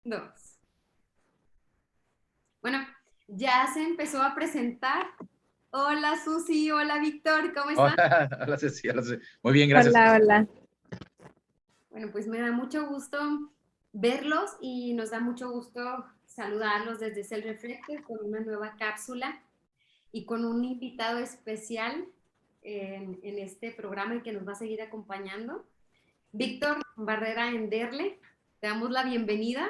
Dos. Bueno, ya se empezó a presentar. Hola Susi, hola Víctor, ¿cómo están? Hola, hola Ceci, hola Ceci. Muy bien, gracias. Hola, hola. Bueno, pues me da mucho gusto verlos y nos da mucho gusto saludarlos desde Cell Reflector con una nueva cápsula y con un invitado especial en este programa y que nos va a seguir acompañando. Víctor Barrera Enderle, te damos la bienvenida.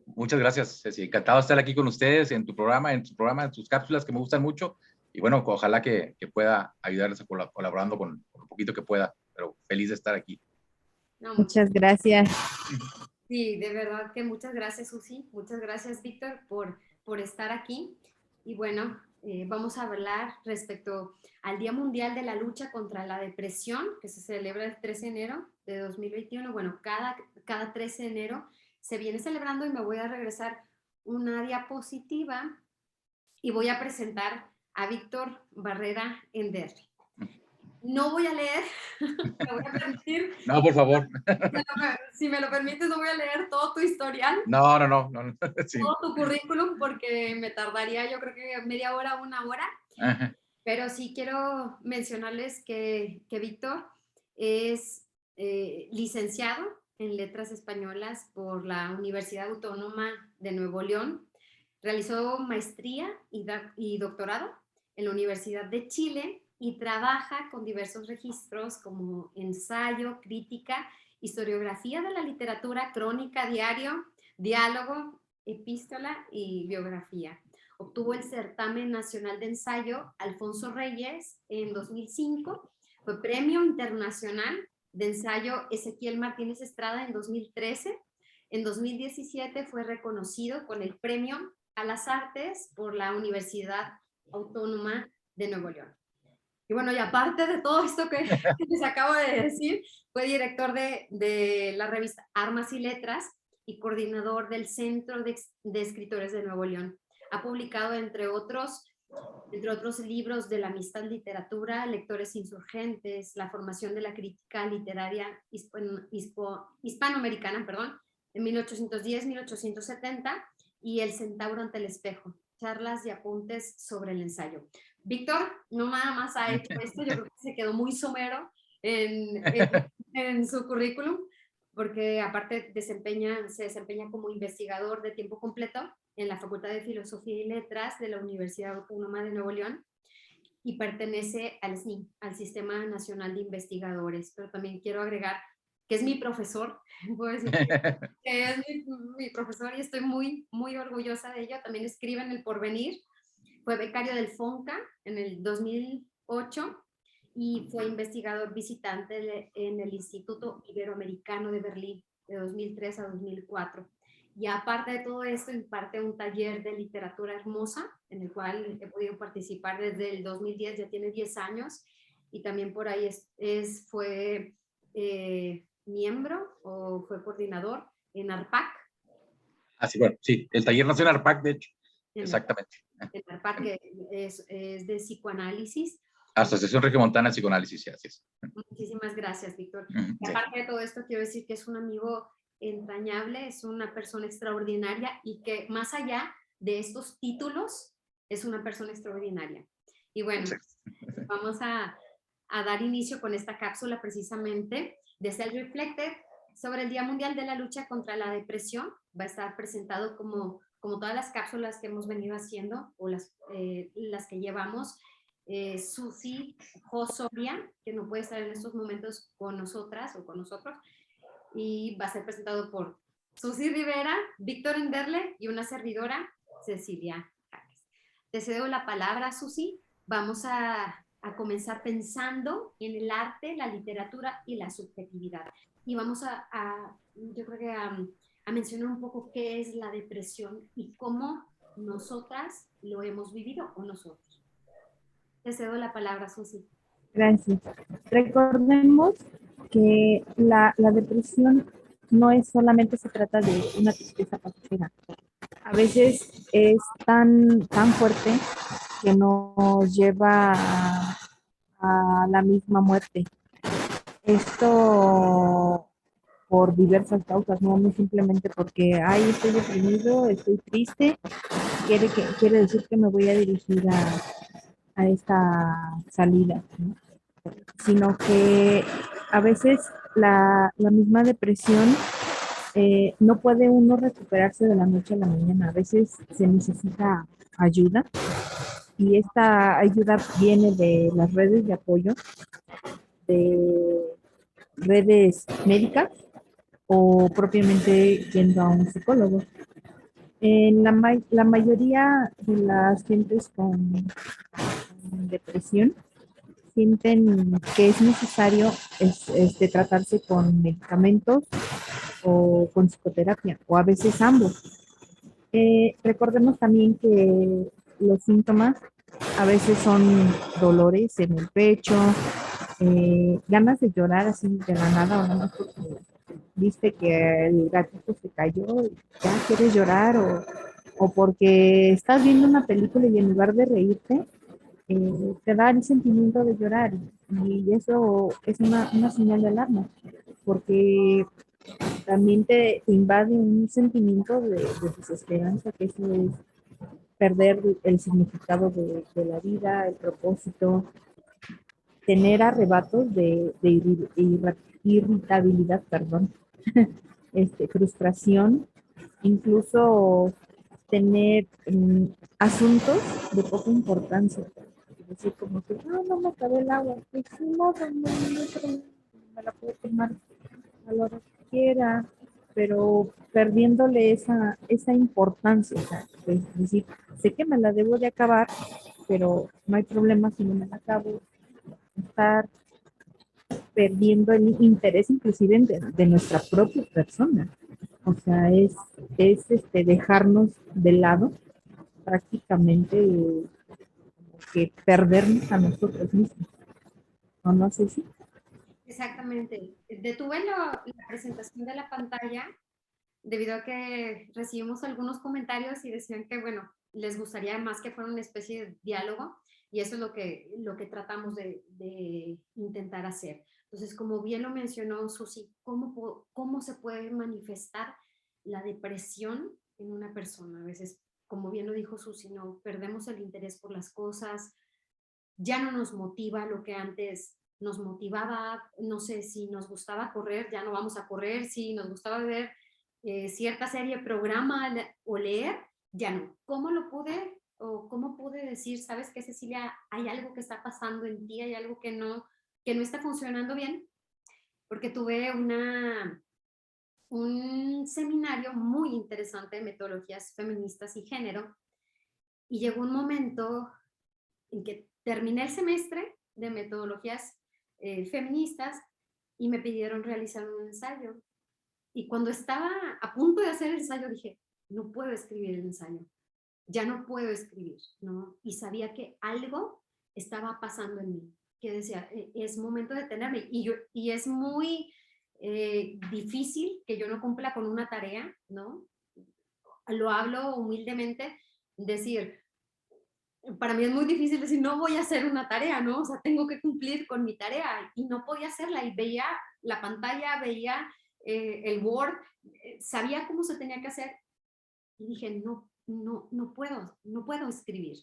Muchas gracias, Ceci. Encantado de estar aquí con ustedes en tu programa, en tus cápsulas que me gustan mucho. Y bueno, ojalá que pueda ayudarles a colaborando con lo poquito que pueda, pero feliz de estar aquí. No, Muchas gracias. Sí, de verdad que muchas gracias, Susi. Muchas gracias, Víctor, por estar aquí. Y bueno, vamos a hablar respecto al Día Mundial de la Lucha contra la Depresión, que se celebra el 13 de enero de 2021. Bueno, cada 13 de enero se viene celebrando y me voy a regresar una diapositiva y voy a presentar a Víctor Barrera Enderle. No voy a leer, me voy a permitir. No, por favor. Si me lo permites, no voy a leer todo tu historial. No. Sí. Todo tu currículum porque me tardaría yo creo que media hora, una hora. Ajá. Pero sí quiero mencionarles que Víctor es licenciado en Letras Españolas por la Universidad Autónoma de Nuevo León. Realizó maestría y doctorado en la Universidad de Chile y trabaja con diversos registros como ensayo, crítica, historiografía de la literatura, crónica, diario, diálogo, epístola y biografía. Obtuvo el certamen nacional de ensayo Alfonso Reyes en 2005, fue premio internacional de ensayo Ezequiel Martínez Estrada en 2013, en 2017 fue reconocido con el premio a las artes por la Universidad Autónoma de Nuevo León. Y bueno, y aparte de todo esto que les acabo de decir, fue director de la revista Armas y Letras y coordinador del Centro de Escritores de Nuevo León. Ha publicado, entre otros libros de la amistad literatura, Lectores insurgentes, la formación de la crítica literaria hispanoamericana, en 1810-1870, y El centauro ante el espejo, charlas y apuntes sobre el ensayo. Víctor no nada más ha hecho esto, yo creo que se quedó muy somero en su currículum, porque aparte se desempeña como investigador de tiempo completo en la Facultad de Filosofía y Letras de la Universidad Autónoma de Nuevo León y pertenece al SNI, al Sistema Nacional de Investigadores. Pero también quiero agregar que es mi profesor, puedo decir que es mi profesor y estoy muy, muy orgullosa de ello. También escribe en El Porvenir, fue becario del FONCA en el 2008 y fue investigador visitante en el Instituto Iberoamericano de Berlín de 2003 a 2004. Y aparte de todo esto, imparte un taller de literatura hermosa, en el cual he podido participar desde el 2010, ya tiene 10 años, y también por ahí fue miembro o fue coordinador en ARPAC. Así, bueno, sí, el taller nacional ARPAC, de hecho. Exactamente. El ARPAC que es de psicoanálisis. Asociación Regiomontana de Psicoanálisis, sí, así es. Muchísimas gracias, Víctor. Sí. Y aparte de todo esto, quiero decir que es un amigo entrañable, es una persona extraordinaria y que más allá de estos títulos, es una persona extraordinaria. Y bueno, vamos a dar inicio con esta cápsula precisamente de Self Reflected sobre el Día Mundial de la Lucha contra la Depresión. Va a estar presentado como todas las cápsulas que hemos venido haciendo o las que llevamos. Susi Josoria, que no puede estar en estos momentos con nosotras o con nosotros, y va a ser presentado por Susi Rivera, Víctor Enderle y una servidora, Cecilia Jaques. Te cedo la palabra, Susi. Vamos a comenzar pensando en el arte, la literatura y la subjetividad. Y vamos yo creo que a mencionar un poco qué es la depresión y cómo nosotras lo hemos vivido o nosotros. Te cedo la palabra, Susi. Gracias. Recordemos que la depresión no es solamente se trata de una tristeza pasajera. A veces es tan fuerte que nos lleva a la misma muerte. Esto por diversas causas, no simplemente porque, ay, estoy deprimido, estoy triste, quiere decir que me voy a dirigir a esta salida, ¿no? Sino que a veces la misma depresión no puede uno recuperarse de la noche a la mañana, a veces se necesita ayuda y esta ayuda viene de las redes de apoyo, de redes médicas o propiamente yendo a un psicólogo. La mayoría de las gentes con depresión sienten que es necesario tratarse con medicamentos o con psicoterapia, o a veces ambos. Recordemos también que los síntomas a veces son dolores en el pecho, ganas de llorar así de la nada, o nada más porque viste que el gatito se cayó y ya quieres llorar, o porque estás viendo una película y en lugar de reírte, te da el sentimiento de llorar, y eso es una señal de alarma, porque también te invade un sentimiento de desesperanza, que eso es perder el significado de la vida, el propósito, tener arrebatos de irritabilidad, perdón, frustración, incluso tener asuntos de poca importancia. Es decir, como que, no me acabé el agua, pues no, me la puedo tomar a la hora que quiera, pero perdiéndole esa importancia. O sea, es decir, sé que me la debo de acabar, pero no hay problema si no me la acabo. Estar perdiendo el interés inclusive de nuestra propia persona. O sea, dejarnos de lado prácticamente, que perdernos a nosotros mismos. No sé si. Exactamente. Detuve la presentación de la pantalla debido a que recibimos algunos comentarios y decían que, bueno, les gustaría más que fuera una especie de diálogo, y eso es lo que tratamos de intentar hacer. Entonces, como bien lo mencionó Susi, ¿cómo se puede manifestar la depresión en una persona? A veces, como bien lo dijo Susi, no perdemos el interés por las cosas, ya no nos motiva lo que antes nos motivaba, no sé, si nos gustaba correr, ya no vamos a correr, si nos gustaba ver cierta serie, programa o leer, ya no. ¿Cómo lo pude o cómo pude decir, sabes qué, Cecilia, hay algo que está pasando en ti, hay algo que no está funcionando bien? Porque tuve un seminario muy interesante de metodologías feministas y género, y llegó un momento en que terminé el semestre de metodologías feministas y me pidieron realizar un ensayo. Y cuando estaba a punto de hacer el ensayo dije, no puedo escribir el ensayo, ya no puedo escribir, ¿no? Y sabía que algo estaba pasando en mí, que decía, es momento de detenerme. Y es muy difícil que yo no cumpla con una tarea, ¿no? Lo hablo humildemente, decir, para mí es muy difícil decir, no voy a hacer una tarea, ¿no? O sea, tengo que cumplir con mi tarea, y no podía hacerla, y veía la pantalla, veía el Word, sabía cómo se tenía que hacer, y dije, no puedo escribir.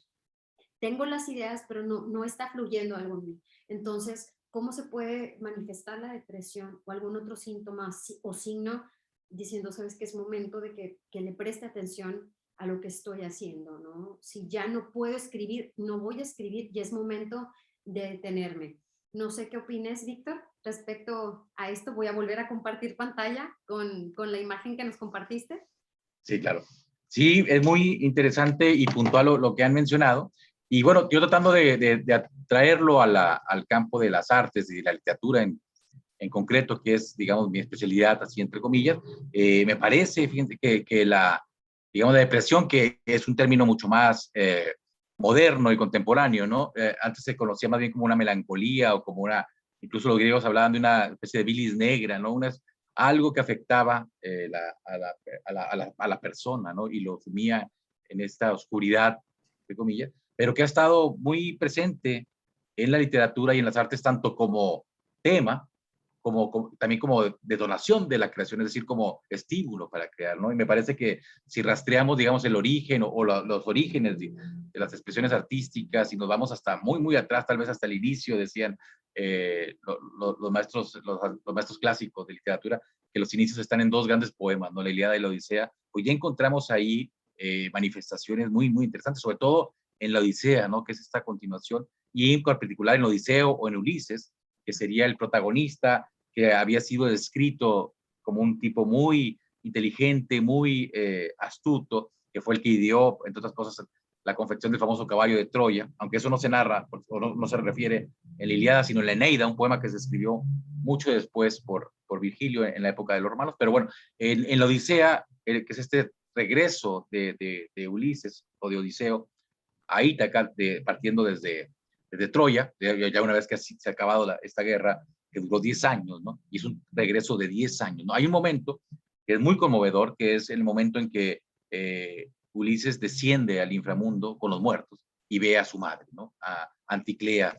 Tengo las ideas, pero no está fluyendo algo en mí. Entonces, ¿cómo se puede manifestar la depresión o algún otro síntoma o signo diciendo, sabes que es momento de que le preste atención a lo que estoy haciendo, ¿no? Si ya no puedo escribir, no voy a escribir, y es momento de detenerme. No sé qué opines, Víctor, respecto a esto. Voy a volver a compartir pantalla con la imagen que nos compartiste. Sí, claro. Sí, es muy interesante y puntual lo que han mencionado. Y bueno, yo tratando de traerlo al campo de las artes y de la literatura en concreto, que es, digamos, mi especialidad, así entre comillas, me parece, fíjense, que digamos, la depresión, que es un término mucho más moderno y contemporáneo, ¿no? Antes se conocía más bien como una melancolía o como incluso los griegos hablaban de una especie de bilis negra, ¿no? Algo que afectaba a la persona, ¿no? Y lo sumía en esta oscuridad, entre comillas, pero que ha estado muy presente en la literatura y en las artes, tanto como tema, también como detonación de la creación, es decir, como estímulo para crear, ¿no? Y me parece que si rastreamos, digamos, el origen o los orígenes de las expresiones artísticas y nos vamos hasta muy, muy atrás, tal vez hasta el inicio, decían los maestros clásicos de literatura, que los inicios están en dos grandes poemas, ¿no? La Ilíada y la Odisea, pues ya encontramos ahí manifestaciones muy, muy interesantes, sobre todo en la Odisea, ¿no? Que es esta continuación, y en particular en Odiseo o en Ulises, que sería el protagonista, que había sido descrito como un tipo muy inteligente, muy astuto, que fue el que ideó, entre otras cosas, la confección del famoso caballo de Troya, aunque eso no se narra, o no se refiere en la Ilíada, sino en la Eneida, un poema que se escribió mucho después por Virgilio en la época de los romanos. Pero bueno, en la Odisea, que es este regreso de Ulises o de Odiseo a Ítaca, partiendo desde Troya, ya una vez que se ha acabado esta guerra, que duró 10 años, ¿no? Y es un regreso de 10 años, ¿no? Hay un momento que es muy conmovedor, que es el momento en que Ulises desciende al inframundo con los muertos y ve a su madre, ¿no? A Anticlea,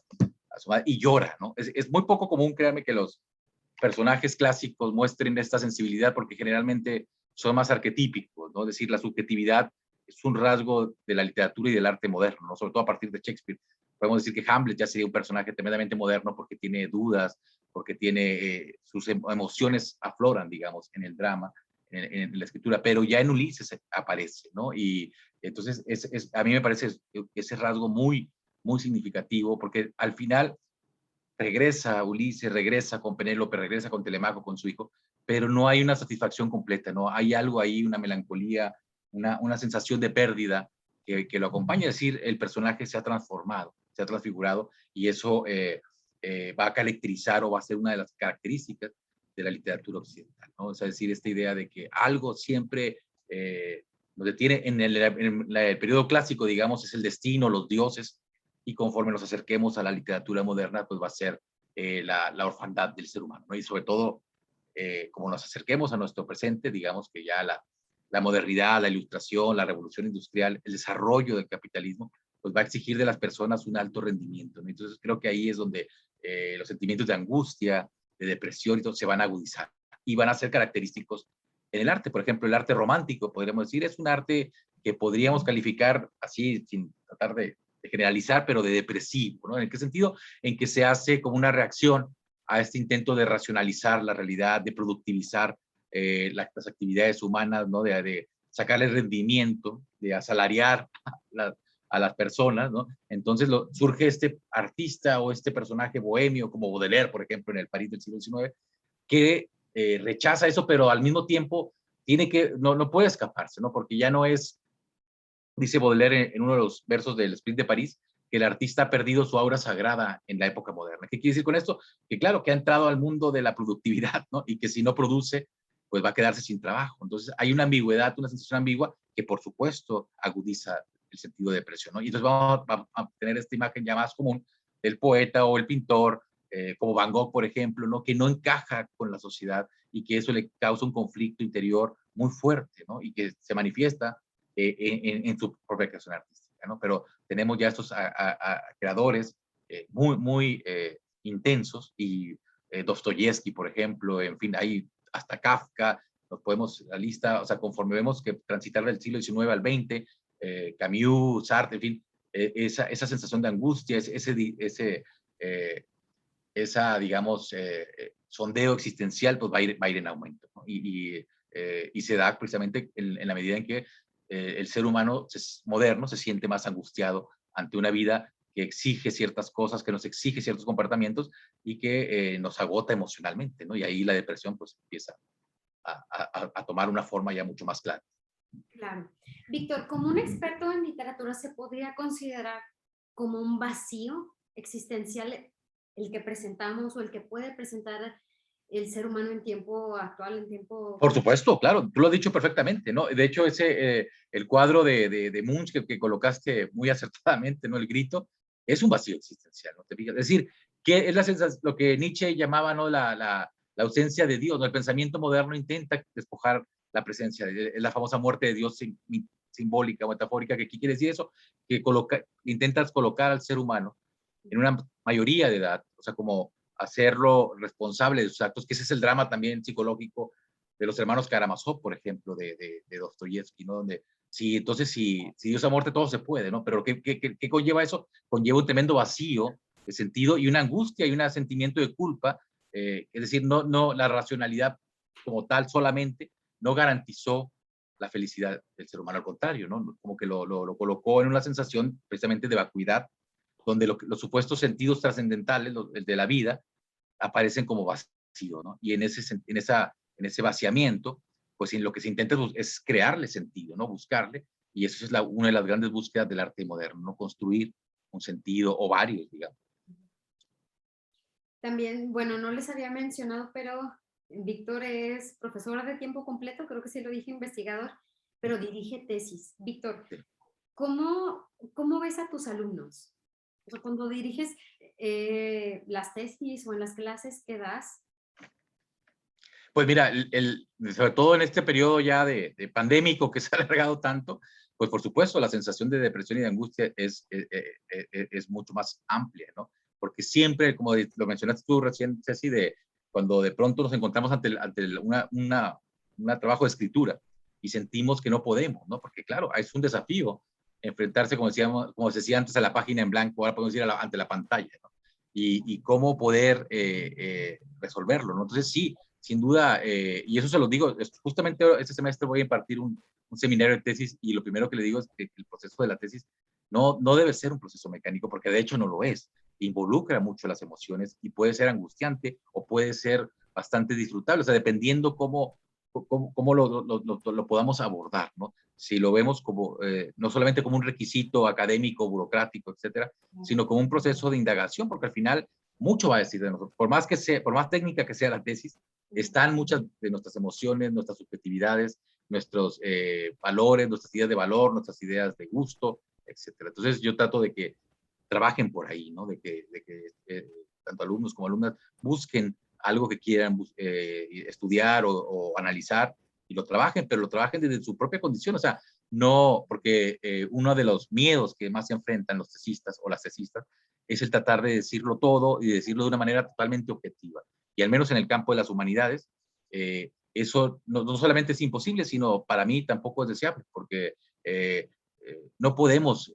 a su madre, y llora, ¿no? Es muy poco común, créanme, que los personajes clásicos muestren esta sensibilidad, porque generalmente son más arquetípicos, ¿no? Es decir, la subjetividad es un rasgo de la literatura y del arte moderno, ¿no? Sobre todo a partir de Shakespeare. Podemos decir que Hamlet ya sería un personaje tremendamente moderno porque tiene dudas, porque tiene sus emociones afloran, digamos, en el drama, en la escritura, pero ya en Ulises aparece, ¿no? Y entonces a mí me parece ese rasgo muy, muy significativo, porque al final regresa Ulises, regresa con Penélope, regresa con Telemaco, con su hijo, pero no hay una satisfacción completa, ¿no? Hay algo ahí, una melancolía, una sensación de pérdida que lo acompaña, es decir, el personaje se ha transformado, se ha transfigurado, y eso va a caracterizar o va a ser una de las características de la literatura occidental, ¿no? O sea, es decir, esta idea de que algo siempre nos detiene en el periodo clásico, digamos, es el destino, los dioses, y conforme nos acerquemos a la literatura moderna, pues va a ser la orfandad del ser humano, ¿no? Y sobre todo, como nos acerquemos a nuestro presente, digamos que ya la modernidad, la ilustración, la revolución industrial, el desarrollo del capitalismo, pues va a exigir de las personas un alto rendimiento, ¿no? Entonces creo que ahí es donde los sentimientos de angustia, de depresión y todo se van a agudizar y van a ser característicos en el arte. Por ejemplo, el arte romántico, podríamos decir, es un arte que podríamos calificar así, sin tratar de generalizar, pero de depresivo, ¿no? ¿En qué sentido? En que se hace como una reacción a este intento de racionalizar la realidad, de productivizar las actividades humanas, ¿no? De sacarle rendimiento, de asalariar a las personas, ¿no? Entonces surge este artista o este personaje bohemio, como Baudelaire, por ejemplo, en el París del siglo XIX, que rechaza eso, pero al mismo tiempo no puede escaparse, ¿no? Porque ya no es, dice Baudelaire en uno de los versos del Sprint de París, que el artista ha perdido su aura sagrada en la época moderna. ¿Qué quiere decir con esto? Que claro, que ha entrado al mundo de la productividad, ¿no? Y que si no produce, pues va a quedarse sin trabajo. Entonces hay una ambigüedad, una sensación ambigua que por supuesto agudiza el sentido de depresión, ¿no? Y entonces vamos a tener esta imagen ya más común del poeta o el pintor, como Van Gogh, por ejemplo, ¿no? Que no encaja con la sociedad y que eso le causa un conflicto interior muy fuerte, ¿no? Y que se manifiesta en su propia creación artística, ¿no? Pero tenemos ya estos creadores muy, muy intensos, y Dostoyevsky, por ejemplo, en fin, hay hasta Kafka, nos podemos, la lista, o sea, conforme vemos que transitar del siglo XIX al XX, Camus, Sartre, en fin, esa sensación de angustia, esa, digamos, sondeo existencial, pues va a ir en aumento, ¿no? Y se da precisamente en la medida en que el ser humano moderno se siente más angustiado ante una vida que exige ciertas cosas, que nos exige ciertos comportamientos y que nos agota emocionalmente, ¿no? Y ahí la depresión pues empieza a tomar una forma ya mucho más clara. Claro. Víctor, como un experto en literatura, ¿se podría considerar como un vacío existencial el que presentamos o el que puede presentar el ser humano en tiempo actual, en tiempo... Por supuesto, claro, tú lo has dicho perfectamente, ¿no? De hecho, el cuadro de Munch que colocaste muy acertadamente, ¿no? El grito, es un vacío existencial, ¿no? ¿Te fijas? Es decir, que es lo que Nietzsche llamaba, ¿no? La ausencia de Dios, ¿no? El pensamiento moderno intenta despojar la presencia de la famosa muerte de Dios simbólica o metafórica, que ¿qué quiere decir eso? Que intentas colocar al ser humano en una mayoría de edad, o sea, como hacerlo responsable de sus actos, que ese es el drama también psicológico de los hermanos Karamazov, por ejemplo, de Dostoyevsky, ¿no? Donde entonces si Dios a muerte todo se puede, ¿no? Pero ¿qué conlleva eso? Conlleva un tremendo vacío de sentido y una angustia y un sentimiento de culpa, es decir, no la racionalidad como tal solamente no garantizó la felicidad del ser humano, al contrario, ¿no? Como que lo colocó en una sensación precisamente de vacuidad, donde los supuestos sentidos trascendentales de la vida aparecen como vacío, ¿no? Y en ese vaciamiento, pues en lo que se intenta es crearle sentido, ¿no? Buscarle, y eso es una de las grandes búsquedas del arte moderno, ¿no? Construir un sentido o varios, digamos. También, bueno, no les había mencionado, pero Víctor es profesor de tiempo completo, creo que sí lo dije, investigador, pero dirige tesis. Víctor, ¿cómo ves a tus alumnos? O sea, cuando diriges las tesis o en las clases que das. Pues mira, sobre todo en este periodo ya de pandémico que se ha alargado tanto, pues por supuesto la sensación de depresión y de angustia es mucho más amplia, ¿no? Porque siempre, como lo mencionaste tú recién, Ceci, cuando de pronto nos encontramos ante un trabajo de escritura y sentimos que no podemos, ¿no? Porque claro, es un desafío enfrentarse, como se decía antes, a la página en blanco, ahora podemos decir ante la pantalla, ¿no? Y cómo poder resolverlo, ¿no? Entonces sí, sin duda, y eso se lo digo, justamente este semestre voy a impartir un seminario de tesis y lo primero que le digo es que el proceso de la tesis no debe ser un proceso mecánico, porque de hecho no lo es. Involucra mucho las emociones y puede ser angustiante o puede ser bastante disfrutable, o sea, dependiendo cómo lo podamos abordar, ¿no? Si lo vemos como, no solamente como un requisito académico, burocrático, etcétera, sino como un proceso de indagación, porque al final mucho va a decir de nosotros. Por más técnica que sea la tesis, están muchas de nuestras emociones, nuestras subjetividades, nuestros valores, nuestras ideas de valor, nuestras ideas de gusto, etcétera. Entonces yo trato de que trabajen por ahí, ¿no? De que tanto alumnos como alumnas busquen algo que quieran estudiar o analizar y lo trabajen, pero lo trabajen desde su propia condición, o sea, no, porque uno de los miedos que más se enfrentan los tesistas o las tesistas es el tratar de decirlo todo y decirlo de una manera totalmente objetiva. Y al menos en el campo de las humanidades, eso no solamente es imposible, sino para mí tampoco es deseable, porque no podemos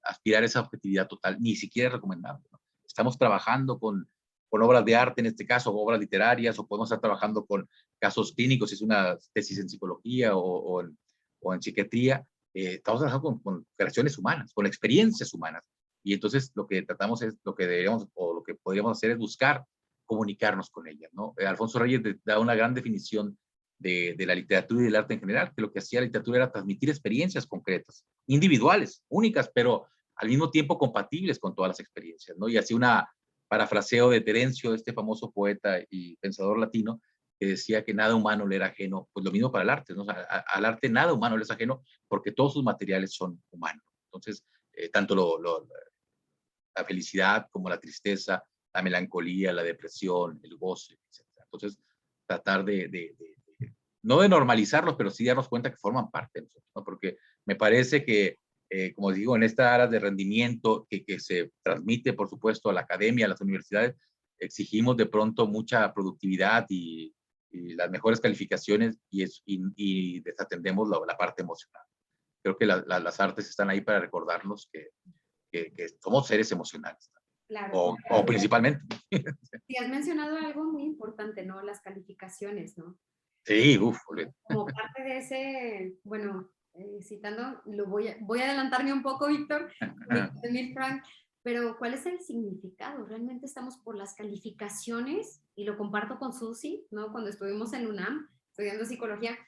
aspirar a esa objetividad total, ni siquiera es recomendable, ¿no? Estamos trabajando con obras de arte, en este caso, obras literarias, o podemos estar trabajando con casos clínicos, si es una tesis en psicología o en psiquiatría. Estamos trabajando con creaciones humanas, con experiencias humanas. Y entonces lo que tratamos es, lo que deberíamos, o lo que podríamos hacer es buscar comunicarnos con ellas, ¿no? Alfonso Reyes da una gran definición de la literatura y del arte en general, que lo que hacía la literatura era transmitir experiencias concretas, individuales, únicas, pero al mismo tiempo compatibles con todas las experiencias, ¿no? Y así una parafraseo de Terencio, este famoso poeta y pensador latino, que decía que nada humano le era ajeno, pues lo mismo para el arte, ¿no? O sea, al arte nada humano le es ajeno porque todos sus materiales son humanos. Entonces, tanto la felicidad como la tristeza, la melancolía, la depresión, el goce, etc. Entonces, tratar no de normalizarlos, pero sí darnos cuenta que forman parte de nosotros, ¿no? Porque me parece que, como digo, en esta área de rendimiento que se transmite, por supuesto, a la academia, a las universidades, exigimos de pronto mucha productividad y las mejores calificaciones y desatendemos la parte emocional. Creo que las artes están ahí para recordarnos que somos seres emocionales. Claro. O principalmente. Sí, has mencionado algo muy importante, ¿no? Las calificaciones, ¿no? Sí, uff. Como parte de ese, bueno, citando, voy a adelantarme un poco, Víctor, de Emil Frank, pero ¿cuál es el significado? Realmente estamos por las calificaciones, y lo comparto con Susi, ¿no? Cuando estuvimos en UNAM, estudiando psicología,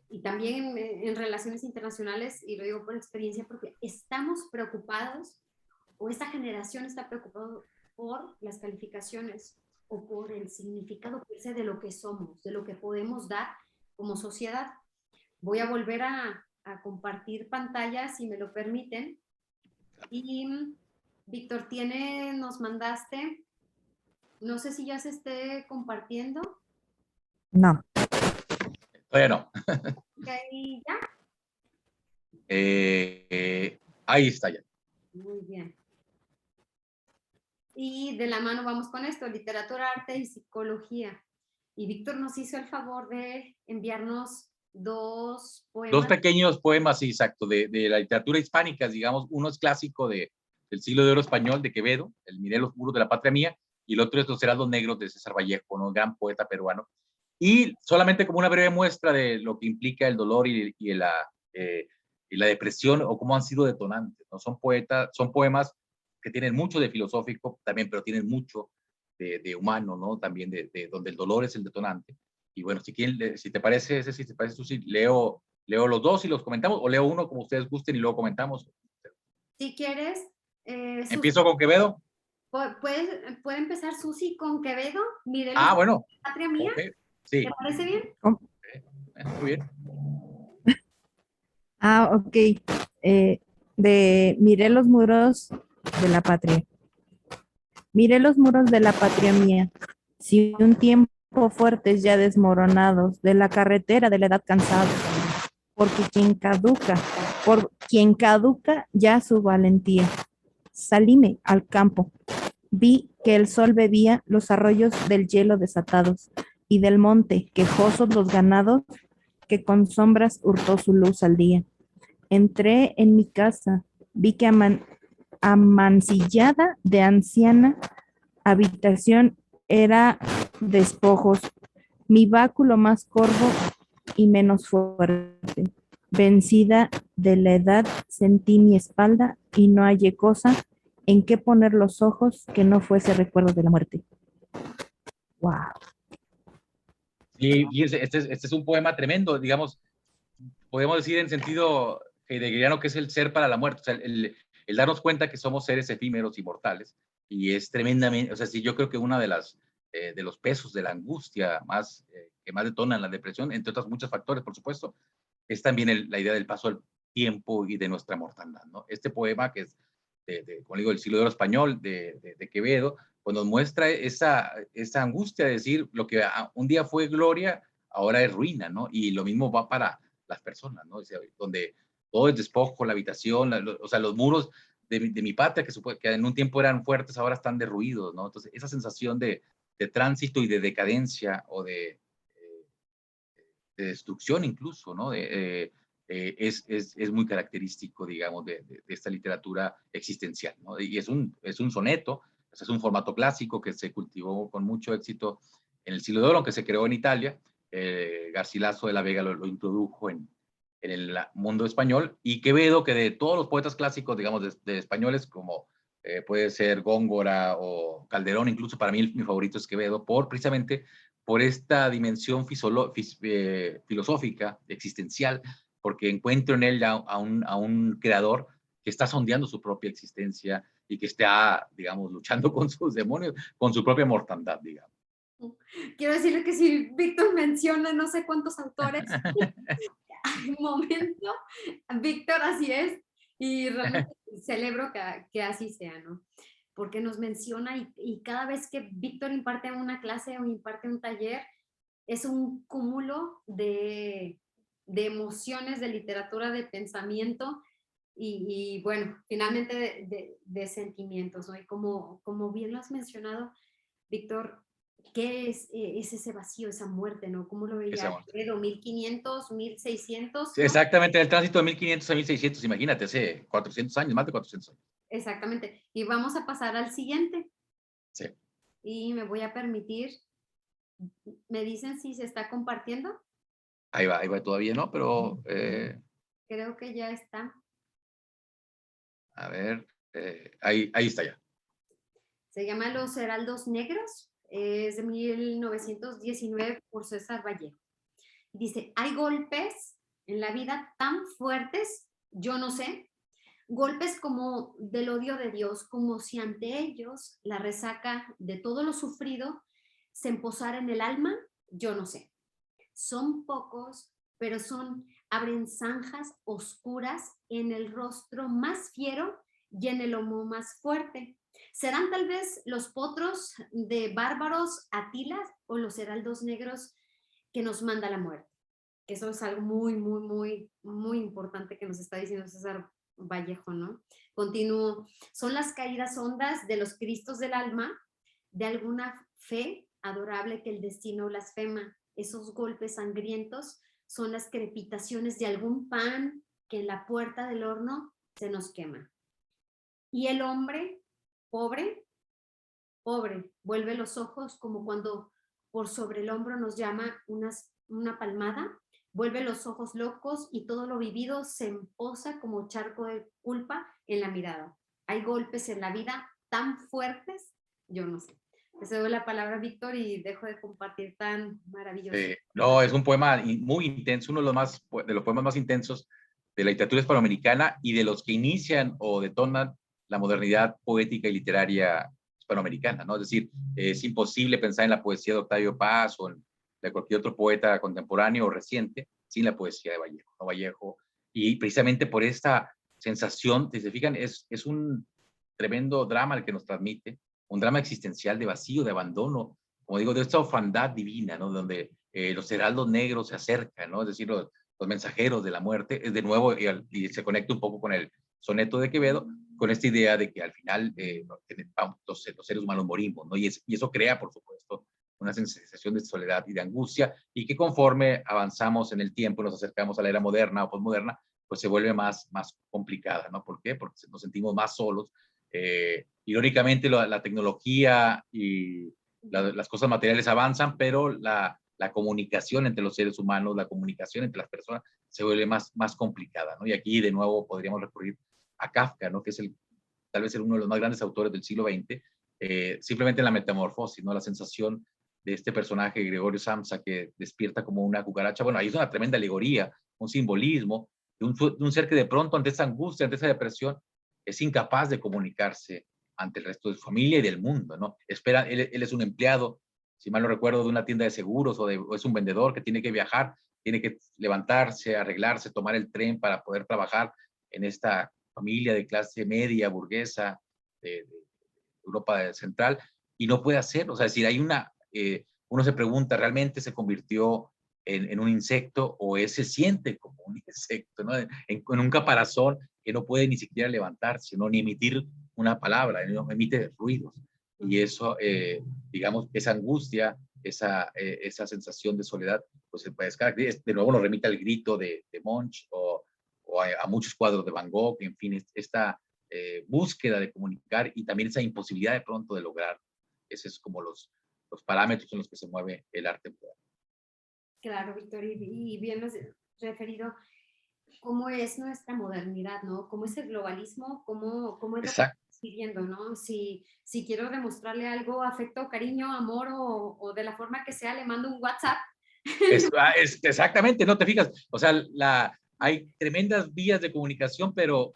y también en relaciones internacionales, y lo digo por experiencia propia, estamos preocupados, o esta generación está preocupada por las calificaciones o por el significado per se de lo que somos, de lo que podemos dar como sociedad. Voy a volver a compartir pantalla, si me lo permiten. Y Víctor, nos mandaste, no sé si ya se esté compartiendo. No. Todavía no. Okay, ¿ya? Ahí está ya. Muy bien. Y de la mano vamos con esto, literatura, arte y psicología. Y Víctor nos hizo el favor de enviarnos 2 Dos poemas. pequeños poemas, sí, exacto, de la literatura hispánica, digamos. Uno es clásico del siglo de oro español de Quevedo, el Miré los muros de la patria mía, y el otro es Los heraldos negros de César Vallejo, ¿no? Gran poeta peruano. Y solamente como una breve muestra de lo que implica el dolor y la depresión, o cómo han sido detonantes, ¿no? Son poemas que tienen mucho de filosófico también, pero tienen mucho de humano, ¿no? También de donde el dolor es el detonante. Y bueno, si te parece, si te parece, Susi, leo los dos y los comentamos, o leo uno como ustedes gusten y luego comentamos. Si quieres, Susi, Empiezo con Quevedo. ¿puede empezar Susi con Quevedo? Mire los Bueno, patria mía. okay. ¿Te Sí. parece bien? Muy bien. Ok. Miré los muros de la patria. Miré los muros de la patria mía. Si un tiempo fuertes ya desmoronados, de la carretera de la edad cansada, por quien caduca ya su valentía. Salíme al campo. Vi que el sol bebía los arroyos del hielo desatados, y del monte, quejosos los ganados, que con sombras hurtó su luz al día. Entré en mi casa, vi que amancillada de anciana habitación era despojos, mi báculo más corvo y menos fuerte. Vencida de la edad, sentí mi espalda y no hallé cosa en qué poner los ojos que no fuese recuerdo de la muerte. Wow. Y este es un poema tremendo, digamos, podemos decir en sentido heideggeriano que es el ser para la muerte, o sea, el darnos cuenta que somos seres efímeros y mortales, y es tremendamente, o sea, sí, yo creo que una de los pesos de la angustia que más detonan la depresión, entre otros muchos factores, por supuesto, es también la idea del paso del tiempo y de nuestra mortandad, ¿no? Este poema que es, como digo, del siglo de oro español, de Quevedo, pues nos muestra esa angustia de decir, lo que un día fue gloria, ahora es ruina, ¿no? Y lo mismo va para las personas, ¿no? O sea, donde todo es despojo, la habitación, o sea, los muros de mi patria, que en un tiempo eran fuertes, ahora están derruidos, ¿no? Entonces, esa sensación de tránsito y de decadencia o de destrucción incluso, ¿no? Es muy característico, digamos, de esta literatura existencial, ¿no? Y es un soneto, es un formato clásico que se cultivó con mucho éxito en el siglo de oro, aunque se creó en Italia. Garcilaso de la Vega lo introdujo en el mundo español, y Quevedo, que de todos los poetas clásicos, digamos, de españoles, como puede ser Góngora o Calderón, incluso para mí mi favorito es Quevedo, precisamente por esta dimensión filosófica, existencial, porque encuentro en él a un creador que está sondeando su propia existencia y que está, digamos, luchando con sus demonios, con su propia mortandad, digamos. Quiero decirle que si Víctor menciona no sé cuántos autores, al momento, Víctor, así es, y realmente celebro que así sea, ¿no? Porque nos menciona y cada vez que Víctor imparte una clase o imparte un taller, es un cúmulo de emociones, de literatura, de pensamiento y bueno, finalmente de sentimientos, ¿no? Y como bien lo has mencionado, Víctor, ¿qué es ese vacío, esa muerte, ¿no? ¿Cómo lo veía? ¿Pero 1500, 1600? Sí, ¿no? exactamente, el tránsito de 1500 a 1600, imagínate, hace 400 años, más de 400 años. Exactamente. Y vamos a pasar al siguiente. Sí. Y me voy a permitir, ¿me dicen si se está compartiendo? Ahí va, todavía no, pero Creo que ya está. a ver, ahí está ya. Se llama Los Heraldos Negros, es de 1919 por César Vallejo. Dice, hay golpes en la vida tan fuertes, yo no sé, golpes como del odio de Dios, como si ante ellos la resaca de todo lo sufrido se emposara en el alma, yo no sé. Son pocos, pero abren zanjas oscuras en el rostro más fiero y en el lomo más fuerte. ¿Serán tal vez los potros de bárbaros Atilas o los heraldos negros que nos manda la muerte? Que eso es algo muy, muy, muy, muy importante que nos está diciendo César Vallejo, ¿no? Continúo. Son las caídas hondas de los cristos del alma, de alguna fe adorable que el destino blasfema. Esos golpes sangrientos son las crepitaciones de algún pan que en la puerta del horno se nos quema. Y el hombre, pobre, pobre, vuelve los ojos como cuando por sobre el hombro nos llama una palmada, vuelve los ojos locos y todo lo vivido se emposa como charco de culpa en la mirada. Hay golpes en la vida tan fuertes, yo no sé. Te cedo la palabra, Víctor, y dejo de compartir tan maravilloso. No, es un poema muy intenso, uno de los poemas más intensos de la literatura hispanoamericana y de los que inician o detonan la modernidad poética y literaria hispanoamericana, ¿no? Es decir, es imposible pensar en la poesía de Octavio Paz o en de cualquier otro poeta contemporáneo o reciente sin la poesía de Vallejo, ¿no? Vallejo, y precisamente por esta sensación, si se fijan, es un tremendo drama el que nos transmite, un drama existencial de vacío, de abandono, como digo, de esta orfandad divina, ¿no? Donde los heraldos negros se acercan, ¿no? Es decir, los mensajeros de la muerte, es de nuevo, y se conecta un poco con el soneto de Quevedo, con esta idea de que al final los seres humanos morimos, ¿no? Y eso crea, por supuesto, una sensación de soledad y de angustia, y que conforme avanzamos en el tiempo, nos acercamos a la era moderna o posmoderna, pues se vuelve más complicada, ¿no? ¿Por qué? Porque nos sentimos más solos. Irónicamente, la tecnología y las cosas materiales avanzan, pero la comunicación entre los seres humanos, la comunicación entre las personas se vuelve más complicada, ¿no? Y aquí de nuevo podríamos recurrir a Kafka, ¿no? Que es tal vez uno de los más grandes autores del siglo XX, simplemente en la metamorfosis, ¿no? La sensación de este personaje, Gregorio Samsa, que despierta como una cucaracha. Bueno, ahí es una tremenda alegoría, un simbolismo de un ser que de pronto ante esa angustia, ante esa depresión, es incapaz de comunicarse ante el resto de su familia y del mundo, ¿no? Él es un empleado, si mal no recuerdo, de una tienda de seguros o es un vendedor que tiene que viajar, tiene que levantarse, arreglarse, tomar el tren para poder trabajar en esta familia de clase media, burguesa, de Europa Central, y no puede hacerlo. O sea, es decir, uno se pregunta, ¿realmente se convirtió en un insecto o se siente como un insecto, ¿no? En un caparazón que no puede ni siquiera levantarse, ¿no? Ni emitir una palabra, no emite ruidos. Y eso, digamos, esa angustia, esa sensación de soledad, pues de nuevo nos remite al grito de Munch o a muchos cuadros de Van Gogh, en fin, esta búsqueda de comunicar y también esa imposibilidad de pronto de lograr. Esos es como los parámetros en los que se mueve el arte moderno. Claro, Víctor, y bien has referido cómo es nuestra modernidad, ¿no? Cómo es el globalismo, cómo es lo que estamos viviendo, ¿no? Si quiero demostrarle algo, afecto, cariño, amor o de la forma que sea, le mando un WhatsApp. Exactamente, no te fijas. O sea, hay tremendas vías de comunicación, pero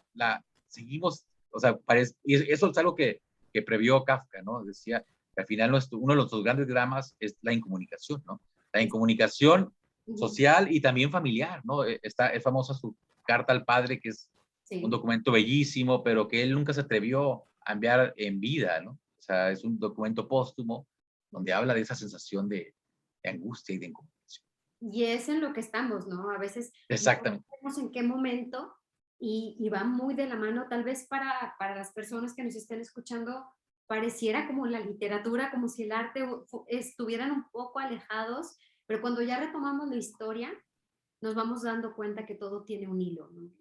seguimos, o sea, y eso es algo que previó Kafka, ¿no? Decía que al final uno de los grandes dramas es la incomunicación, ¿no? La incomunicación social y también familiar, ¿no? Es famosa su carta al padre, que es un documento bellísimo, pero que él nunca se atrevió a enviar en vida, ¿no? O sea, es un documento póstumo donde habla de esa sensación de angustia y de incomunicación. Y es en lo que estamos, ¿no? A veces Exactamente. no sabemos en qué momento y va muy de la mano, tal vez para las personas que nos estén escuchando, pareciera como la literatura, como si el arte estuvieran un poco alejados, pero cuando ya retomamos la historia, nos vamos dando cuenta que todo tiene un hilo, ¿no?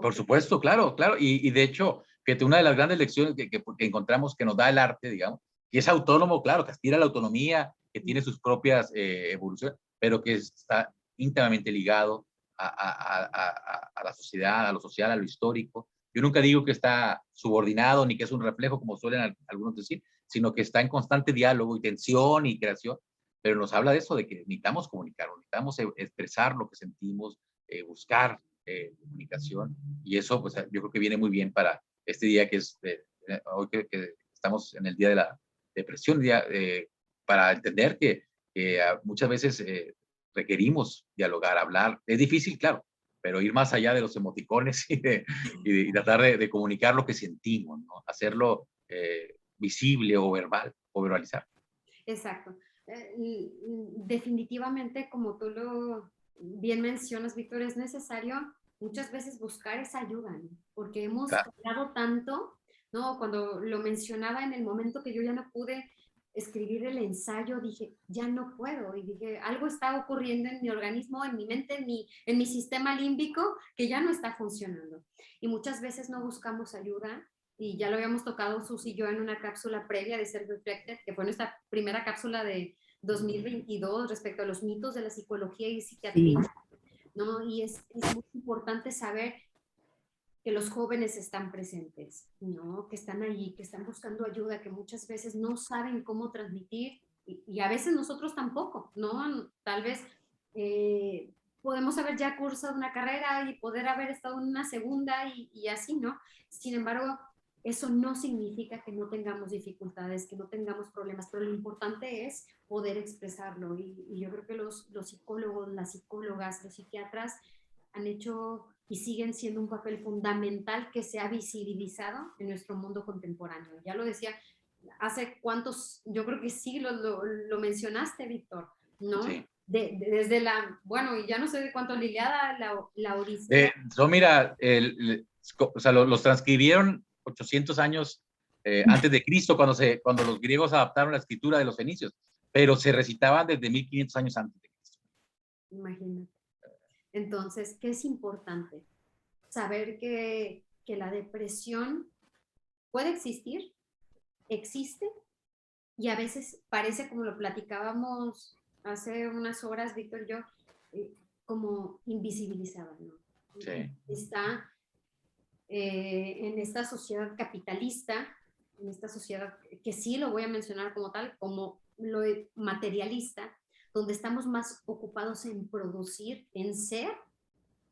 Por supuesto, claro, claro. Y de hecho, que una de las grandes lecciones que encontramos que nos da el arte, digamos, que es autónomo, claro, que aspira a la autonomía, que tiene sus propias evoluciones, pero que está íntimamente ligado a la sociedad, a lo social, a lo histórico. Yo nunca digo que está subordinado ni que es un reflejo, como suelen algunos decir, sino que está en constante diálogo y tensión y creación, pero nos habla de eso, de que necesitamos comunicar, necesitamos expresar lo que sentimos, buscar comunicación, y eso pues yo creo que viene muy bien para este día que es hoy que estamos en el día de la depresión, para entender que muchas veces requerimos dialogar, hablar. Es difícil, claro, pero ir más allá de los emoticones y tratar de comunicar lo que sentimos, ¿no? Hacerlo visible o verbalizar. Exacto. Definitivamente, como tú lo bien mencionas, Víctor, es necesario muchas veces buscar esa ayuda, ¿no? Porque hemos Claro. cargado tanto, ¿no? Cuando lo mencionaba en el momento que yo ya no pude escribir el ensayo, dije, ya no puedo. Y dije, algo está ocurriendo en mi organismo, en mi mente, en mi sistema límbico, que ya no está funcionando. Y muchas veces no buscamos ayuda, y ya lo habíamos tocado Susi y yo en una cápsula previa de Self Reflected, que fue nuestra primera cápsula de 2022 respecto a los mitos de la psicología y psiquiatría, Sí. ¿no? Y es muy importante saber que los jóvenes están presentes, ¿no? Que están allí, que están buscando ayuda, que muchas veces no saben cómo transmitir y a veces nosotros tampoco, ¿no? Tal vez podemos haber ya cursado una carrera y poder haber estado en una segunda y así, ¿no? Sin embargo, eso no significa que no tengamos dificultades, que no tengamos problemas, pero lo importante es poder expresarlo y yo creo que los psicólogos, las psicólogas, los psiquiatras han hecho y siguen siendo un papel fundamental que se ha visibilizado en nuestro mundo contemporáneo. Ya lo decía, hace cuántos, yo creo que siglos lo mencionaste, Víctor, ¿no? Sí. Desde la, bueno, y ya no sé de cuánto, Liliada, la Odisea. Mira, o sea, los transcribieron 800 años antes de Cristo, cuando los griegos adaptaron la escritura de los fenicios, pero se recitaban desde 1500 años antes de Cristo. Imagínate. Entonces, ¿qué es importante? Saber que la depresión puede existir, existe, y a veces parece, como lo platicábamos hace unas horas, Víctor y yo, como invisibilizada, ¿no? Sí. Está en esta sociedad capitalista, en esta sociedad que sí lo voy a mencionar como tal, como lo materialista, donde estamos más ocupados en producir, en ser,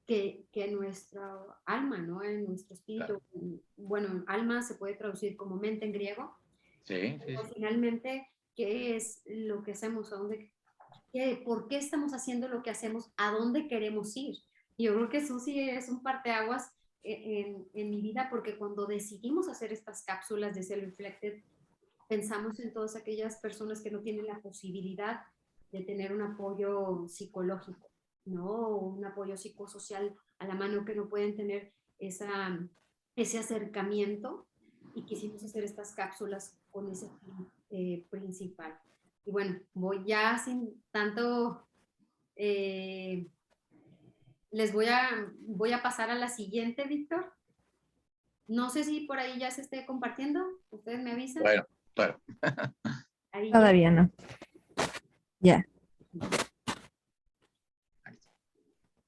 que nuestra alma, ¿no? En nuestro espíritu. Claro. Bueno, alma se puede traducir como mente en griego. Sí, sí, sí. Finalmente, ¿qué es lo que hacemos? ¿Por qué estamos haciendo lo que hacemos? ¿A dónde queremos ir? Y yo creo que Susi es un parteaguas en mi vida, porque cuando decidimos hacer estas cápsulas de Self Reflected, pensamos en todas aquellas personas que no tienen la posibilidad de tener un apoyo psicológico, ¿no? Un apoyo psicosocial a la mano, que no pueden tener ese acercamiento, y quisimos hacer estas cápsulas con ese fin principal. Y bueno, voy ya sin tanto, les voy a pasar a la siguiente, Víctor. No sé si por ahí ya se esté compartiendo, ustedes me avisan. Bueno. Ahí todavía no. Ya.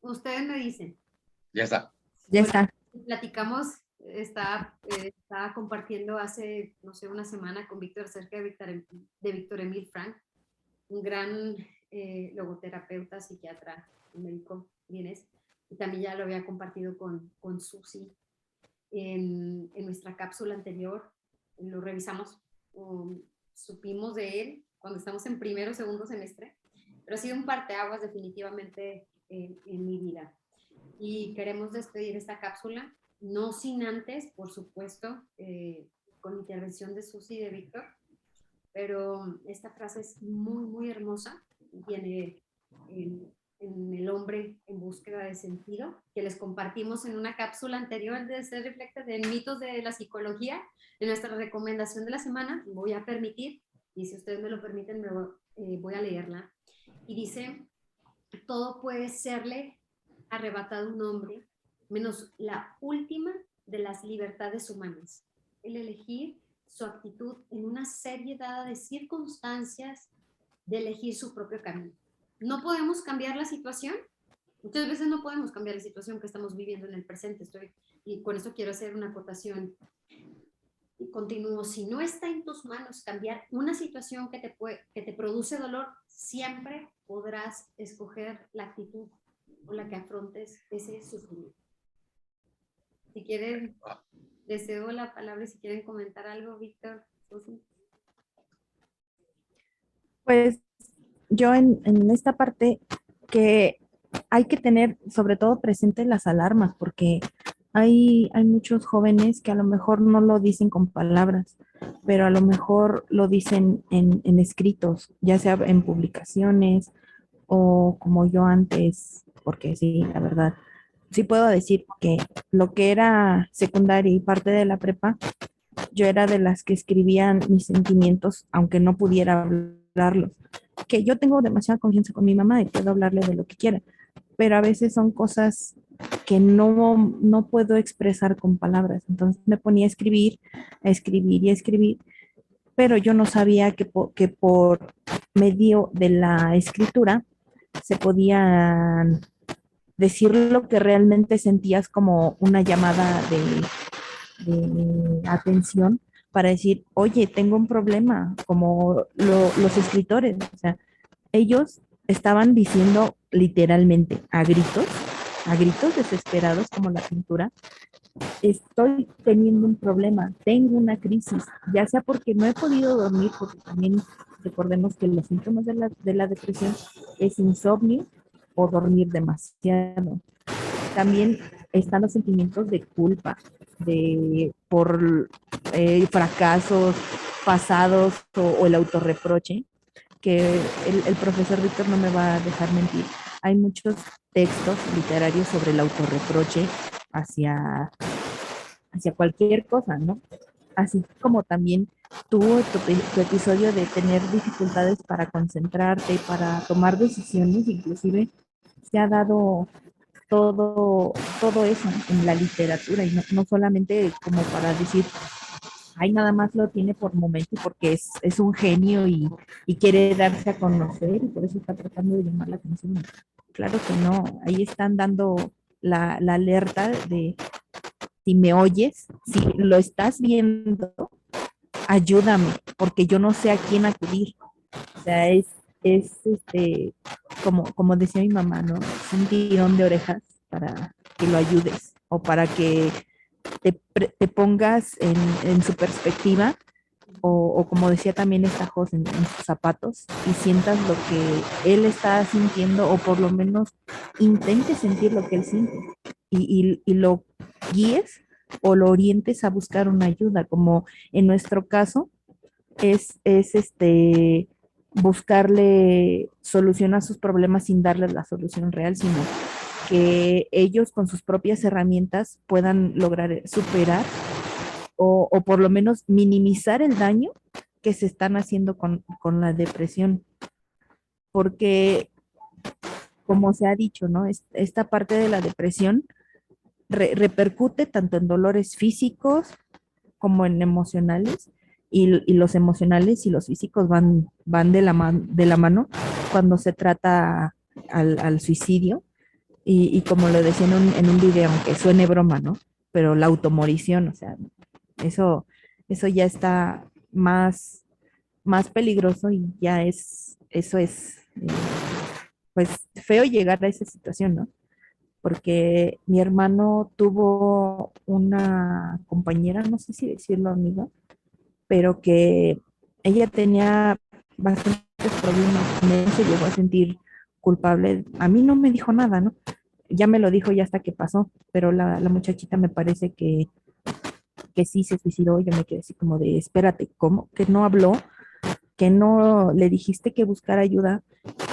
Ustedes me dicen. Ya está. Ya está. Platicamos, estaba compartiendo hace, no sé, una semana con Víctor acerca de Víctor Emil Frank, un gran logoterapeuta, psiquiatra, médico vienés, y también ya lo había compartido con Susi en nuestra cápsula anterior. Lo revisamos, supimos de él cuando estamos en primero o segundo semestre, pero ha sido un parteaguas definitivamente en mi vida. Y queremos despedir esta cápsula, no sin antes, por supuesto, con intervención de Susi y de Víctor, pero esta frase es muy, muy hermosa. Viene en el hombre en búsqueda de sentido, que les compartimos en una cápsula anterior de Self Reflected, de mitos de la psicología. En nuestra recomendación de la semana, voy a permitir, y si ustedes me lo permiten, voy a leerla. Y dice: todo puede serle arrebatado a un hombre, menos la última de las libertades humanas, el elegir su actitud en una serie dada de circunstancias, de elegir su propio camino. No podemos cambiar la situación, muchas veces no podemos cambiar la situación que estamos viviendo en el presente. Y con esto quiero hacer una acotación. Y continúo: si no está en tus manos cambiar una situación que te produce dolor, siempre podrás escoger la actitud con la que afrontes ese sufrimiento. Si quieren, les cedo la palabra si quieren comentar algo, Víctor, Susi. Pues yo en esta parte, que hay que tener sobre todo presente las alarmas, porque hay muchos jóvenes que a lo mejor no lo dicen con palabras, pero a lo mejor lo dicen en escritos, ya sea en publicaciones o como yo antes, porque sí, la verdad, sí puedo decir que lo que era secundaria y parte de la prepa, yo era de las que escribían mis sentimientos, aunque no pudiera hablarlos. Que yo tengo demasiada confianza con mi mamá y puedo hablarle de lo que quiera, pero a veces son cosas que no puedo expresar con palabras. Entonces me ponía a escribir y a escribir, pero yo no sabía que por medio de la escritura se podían decir lo que realmente sentías como una llamada de atención para decir, oye, tengo un problema, como los escritores, o sea, ellos estaban diciendo literalmente a gritos desesperados como la pintura, estoy teniendo un problema, tengo una crisis, ya sea porque no he podido dormir, porque también recordemos que los síntomas de la depresión es insomnio o dormir demasiado. También están los sentimientos de culpa, por fracasos pasados o el autorreproche, que el profesor Víctor no me va a dejar mentir. Hay muchos textos literarios sobre el autorreproche hacia, hacia cualquier cosa, ¿no? Así como también tuvo tu episodio de tener dificultades para concentrarte, para tomar decisiones, inclusive se ha dado todo eso en la literatura y no solamente como para decir, ay, nada más lo tiene por momento porque es un genio y quiere darse a conocer y por eso está tratando de llamar la atención. Claro que no, ahí están dando la alerta de si me oyes, si lo estás viendo, ayúdame, porque yo no sé a quién acudir. O sea, como decía mi mamá, ¿no? Es un tirón de orejas para que lo ayudes o para que te pongas en su perspectiva o como decía también esta Jos, en sus zapatos y sientas lo que él está sintiendo o por lo menos intente sentir lo que él siente y lo guíes o lo orientes a buscar una ayuda, como en nuestro caso es buscarle solución a sus problemas sin darles la solución real, sino que ellos con sus propias herramientas puedan lograr superar o por lo menos minimizar el daño que se están haciendo con la depresión. Porque, como se ha dicho, ¿no? Esta parte de la depresión repercute tanto en dolores físicos como en emocionales, y los emocionales y los físicos van de la mano cuando se trata al suicidio. Y como lo decía en un video, aunque suene broma, ¿no? Pero la automorición, o sea, eso, eso ya está más peligroso y ya eso es, pues, feo llegar a esa situación, ¿no? Porque mi hermano tuvo una compañera, no sé si decirlo amiga, pero que ella tenía bastantes problemas, él se llegó a sentir culpable. A mí no me dijo nada, ¿no? Ya me lo dijo ya hasta que pasó, pero la muchachita me parece que sí se suicidó. Yo me quedé así como de, espérate, ¿cómo? Que no habló, que no le dijiste que buscara ayuda,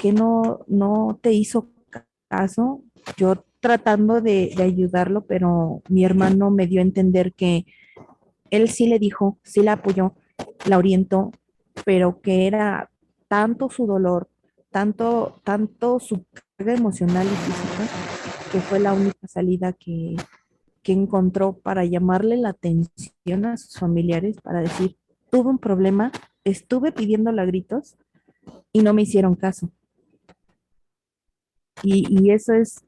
que no te hizo caso. Yo tratando de ayudarlo, pero mi hermano me dio a entender que él sí le dijo, sí la apoyó, la orientó, pero que era tanto su dolor, tanto su carga emocional y física, que fue la única salida que encontró para llamarle la atención a sus familiares, para decir, tuve un problema, estuve pidiéndole a gritos y no me hicieron caso. Y eso es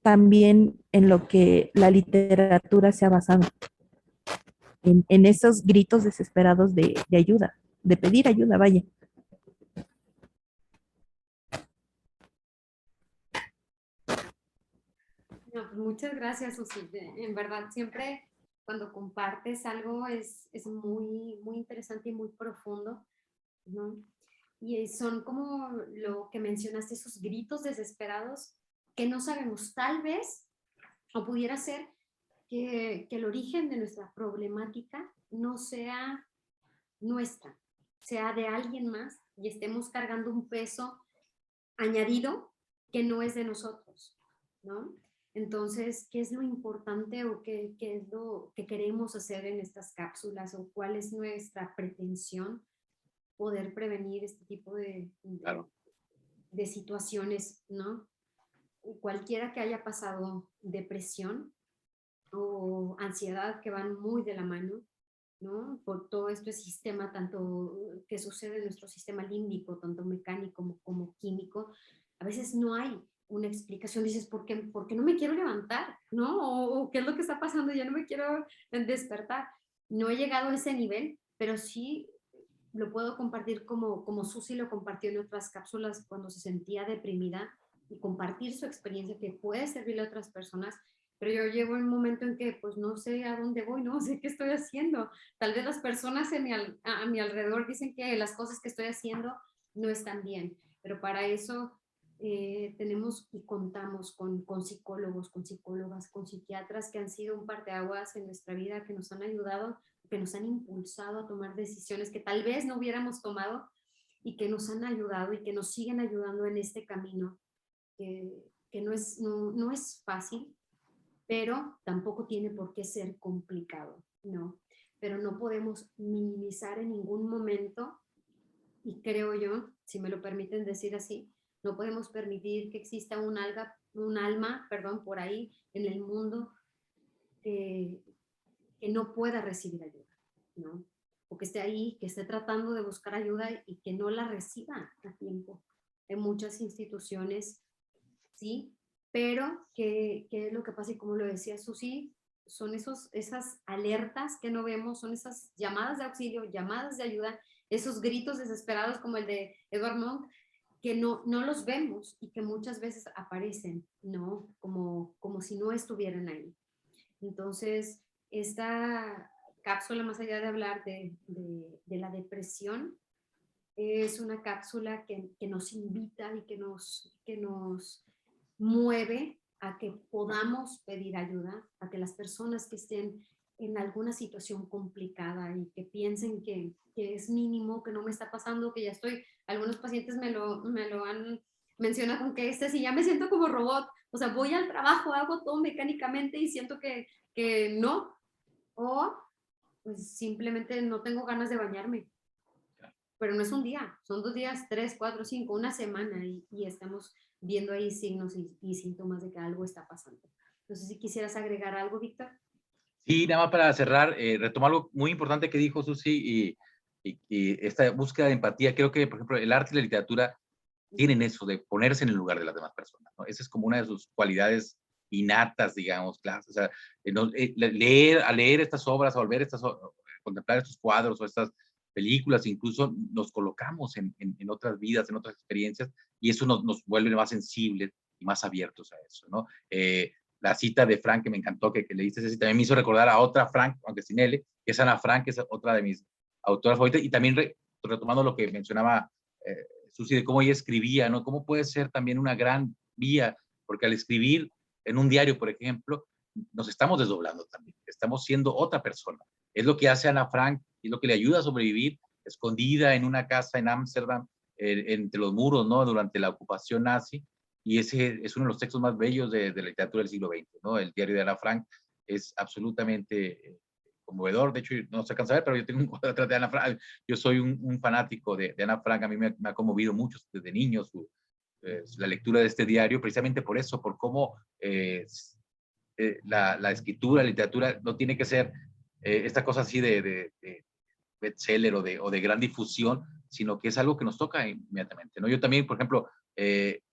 también en lo que la literatura se ha basado, en esos gritos desesperados de ayuda, de pedir ayuda, vaya. No, pues muchas gracias, Susi. En verdad, siempre cuando compartes algo es muy, muy interesante y muy profundo, ¿no? Y son como lo que mencionaste, esos gritos desesperados que no sabemos, tal vez, o pudiera ser que el origen de nuestra problemática no sea nuestra, sea de alguien más y estemos cargando un peso añadido que no es de nosotros, ¿no? Entonces, ¿qué es lo importante o qué es lo que queremos hacer en estas cápsulas o cuál es nuestra pretensión? Poder prevenir este tipo Claro. de situaciones, ¿no? Cualquiera que haya pasado depresión o ansiedad que van muy de la mano, ¿no? Por todo este sistema, tanto que sucede en nuestro sistema límbico, tanto mecánico como químico, a veces no hay una explicación. Dices, por qué no me quiero levantar? ¿No? O ¿qué es lo que está pasando? Ya no me quiero despertar. No he llegado a ese nivel, pero sí lo puedo compartir como Susi lo compartió en otras cápsulas cuando se sentía deprimida y compartir su experiencia que puede servirle a otras personas, pero yo llego en un momento en que pues no sé a dónde voy, no sé qué estoy haciendo. Tal vez las personas a mi alrededor dicen que las cosas que estoy haciendo no están bien, pero para eso tenemos y contamos con psicólogos, con psicólogas, con psiquiatras que han sido un parteaguas en nuestra vida, que nos han ayudado, que nos han impulsado a tomar decisiones que tal vez no hubiéramos tomado y que nos han ayudado y que nos siguen ayudando en este camino, que no es fácil, pero tampoco tiene por qué ser complicado, ¿no? Pero no podemos minimizar en ningún momento, y creo yo, si me lo permiten decir así, no podemos permitir que exista un alma, perdón, por ahí en el mundo que, que no pueda recibir ayuda, ¿no? O que esté ahí, que esté tratando de buscar ayuda y que no la reciba a tiempo. En muchas instituciones, sí, pero ¿qué es lo que pasa? Y como lo decía Susi, son esas alertas que no vemos, son esas llamadas de auxilio, llamadas de ayuda, esos gritos desesperados como el de Edward Monk, que no los vemos y que muchas veces aparecen, ¿no? Como si no estuvieran ahí. Entonces, esta cápsula, más allá de hablar de la depresión, es una cápsula que nos invita y que nos mueve a que podamos pedir ayuda, a que las personas que estén en alguna situación complicada y que piensen que es mínimo, que no me está pasando, que ya estoy, algunos pacientes me lo han mencionado con que si ya me siento como robot, o sea, voy al trabajo, hago todo mecánicamente y siento que no, o pues simplemente no tengo ganas de bañarme, pero no es un día, son 2 días, 3, 4, 5, una semana y estamos viendo ahí signos y síntomas de que algo está pasando. No sé si quisieras agregar algo, Víctor. Sí, nada más para cerrar, retomar algo muy importante que dijo Susi y esta búsqueda de empatía. Creo que, por ejemplo, el arte y la literatura tienen eso de ponerse en el lugar de las demás personas, ¿no? Esa es como una de sus cualidades innatas, digamos, claro. O sea, al leer estas obras, al ver contemplar estos cuadros o estas películas, incluso nos colocamos en otras vidas, en otras experiencias, y eso nos vuelve más sensibles y más abiertos a eso, ¿no? La cita de Frank que me encantó, que leíste, esa también me hizo recordar a otra Frank, aunque sin L, que es Ana Frank, que es otra de mis autoras favoritas, y también retomando lo que mencionaba Susi, de cómo ella escribía, ¿no? Cómo puede ser también una gran vía, porque al escribir en un diario, por ejemplo, nos estamos desdoblando también, estamos siendo otra persona. Es lo que hace Ana Frank, es lo que le ayuda a sobrevivir, escondida en una casa en Ámsterdam, entre los muros, ¿no? Durante la ocupación nazi, y ese es uno de los textos más bellos de la literatura del siglo XX, ¿no? El diario de Ana Frank es absolutamente conmovedor. De hecho, no se cansa de ver, pero yo tengo un cuadro atrás de Ana Frank. Yo soy un fanático de Ana Frank. A mí me ha conmovido mucho desde niño la lectura de este diario, precisamente por eso, por cómo la escritura, la literatura no tiene que ser esta cosa así de bestseller o de gran difusión, sino que es algo que nos toca inmediatamente, ¿no? Yo también, por ejemplo,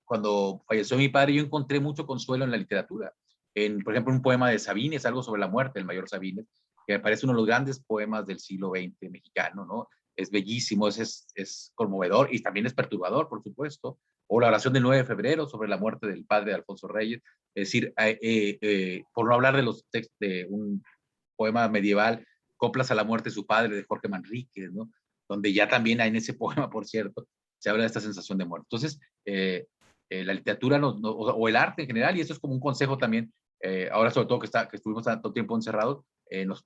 cuando falleció mi padre, yo encontré mucho consuelo en la literatura. Por ejemplo, un poema de Sabines, algo sobre la muerte, el mayor Sabines, que me parece uno de los grandes poemas del siglo XX mexicano, ¿no? Es bellísimo, es conmovedor y también es perturbador, por supuesto. O la oración del 9 de febrero sobre la muerte del padre de Alfonso Reyes. Es decir, por no hablar de los textos de un poema medieval, Coplas a la muerte de su padre, de Jorge Manríquez, ¿no? Donde ya también en ese poema, por cierto, se habla de esta sensación de muerte. Entonces, la literatura o el arte en general, y eso es como un consejo también, ahora sobre todo que estuvimos tanto tiempo encerrados,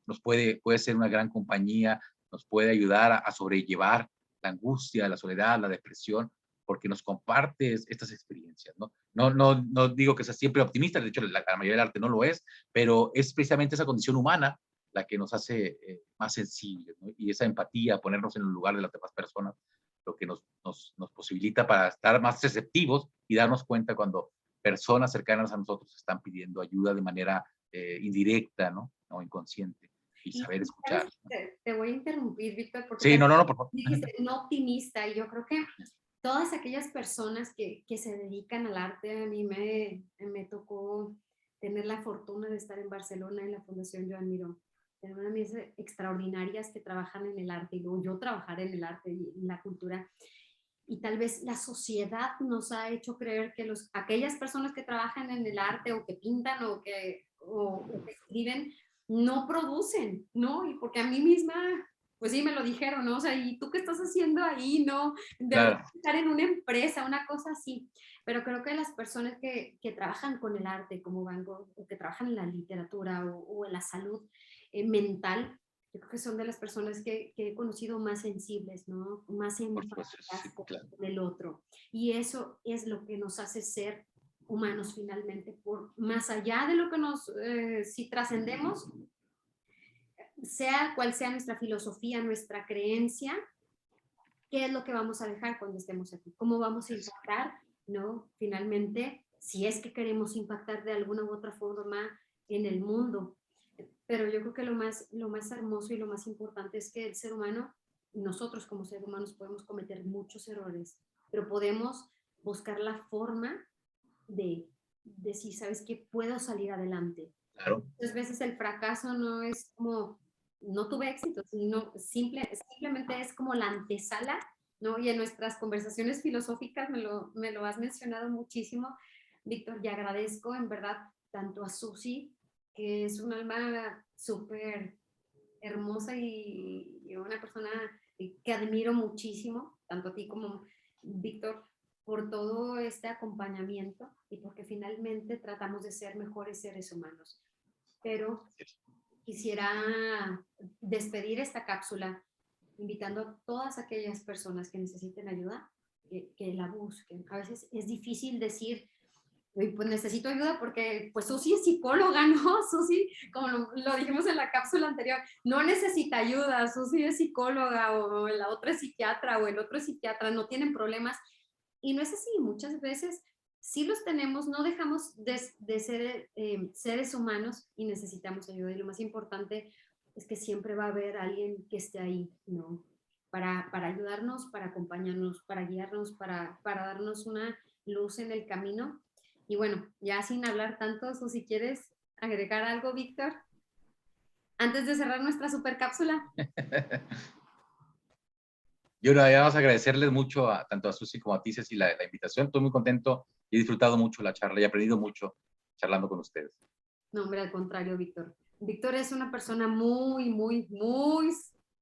nos puede ser una gran compañía, nos puede ayudar a sobrellevar la angustia, la soledad, la depresión, porque nos compartes estas experiencias, ¿no? No digo que seas siempre optimista, de hecho la mayoría del arte no lo es, pero es precisamente esa condición humana la que nos hace más sensibles, ¿no? Y esa empatía, ponernos en el lugar de las demás personas, lo que nos posibilita para estar más receptivos y darnos cuenta cuando personas cercanas a nosotros están pidiendo ayuda de manera indirecta, ¿no? O inconsciente, y saber escuchar, ¿no? Te voy a interrumpir, Víctor, porque Sí, no, por favor. dijiste no optimista, y yo creo que todas aquellas personas que se dedican al arte, a mí me tocó tener la fortuna de estar en Barcelona en la Fundación Joan Miró. Tener unas amigas extraordinarias que trabajan en el arte, y luego yo trabajar en el arte y en la cultura. Y tal vez la sociedad nos ha hecho creer que aquellas personas que trabajan en el arte o que pintan o que escriben no producen, ¿no? Y porque a mí misma, pues sí, me lo dijeron, ¿no? O sea, ¿y tú qué estás haciendo ahí, no? Debes estar en una empresa, una cosa así. Pero creo que las personas que trabajan con el arte, como Van Gogh, o que trabajan en la literatura o en la salud mental, yo creo que son de las personas que he conocido más sensibles, ¿no? Más empáticas sí, claro. con el otro. Y eso es lo que nos hace ser humanos finalmente, más allá de lo que si trascendemos, sea cual sea nuestra filosofía, nuestra creencia, ¿qué es lo que vamos a dejar cuando estemos aquí? ¿Cómo vamos a impactar, no? Finalmente, si es que queremos impactar de alguna u otra forma en el mundo. Pero yo creo que lo más hermoso y lo más importante es que el ser humano, nosotros como seres humanos podemos cometer muchos errores, pero podemos buscar la forma de si sabes que puedo salir adelante. Claro. Muchas veces el fracaso no es como, no tuve éxito, sino simplemente es como la antesala, ¿no? Y en nuestras conversaciones filosóficas me lo has mencionado muchísimo, Víctor, y agradezco en verdad tanto a Susi, que es un alma súper hermosa y una persona que admiro muchísimo, tanto a ti como Víctor, por todo este acompañamiento y porque finalmente tratamos de ser mejores seres humanos. Pero quisiera despedir esta cápsula invitando a todas aquellas personas que necesiten ayuda, que la busquen. A veces es difícil decir, pues necesito ayuda porque pues Susi es psicóloga, ¿no? Susi, como lo dijimos en la cápsula anterior, no necesita ayuda, Susi es psicóloga o la otra es psiquiatra o el otro es psiquiatra, no tienen problemas. Y no es así, muchas veces sí los tenemos, no dejamos de ser seres humanos y necesitamos ayuda. Y lo más importante es que siempre va a haber alguien que esté ahí, ¿no? Para ayudarnos, para acompañarnos, para guiarnos, para darnos una luz en el camino. Y bueno, ya sin hablar tanto, o si quieres agregar algo, Víctor, antes de cerrar nuestra super cápsula. Yo nada más agradecerles mucho tanto a Susi como a ti, Ceci, la invitación. Estoy muy contento y he disfrutado mucho la charla y he aprendido mucho charlando con ustedes. No, hombre, al contrario, Víctor. Víctor es una persona muy, muy, muy,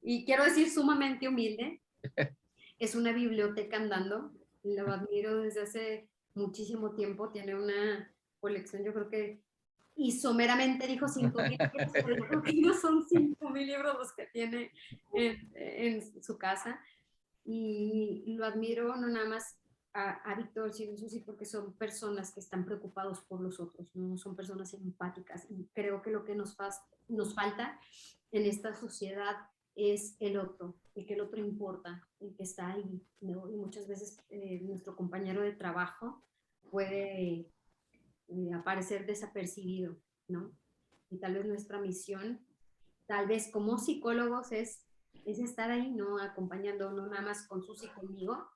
y quiero decir sumamente humilde. Es una biblioteca andando. Lo admiro desde hace muchísimo tiempo. Tiene una colección, yo creo que, y someramente dijo 5,000 libros, pero yo creo que no son 5,000 libros los que tiene en su casa. Y lo admiro no nada más a Víctor, sino Susi, porque son personas que están preocupados por los otros, ¿no? Son personas empáticas, y creo que lo que nos falta en esta sociedad es el otro, el que el otro importa, el que está ahí, ¿no? Y muchas veces nuestro compañero de trabajo puede aparecer desapercibido, ¿no? Y tal vez nuestra misión, tal vez como psicólogos, es estar ahí, ¿no? Acompañando, no nada más con Susi y conmigo,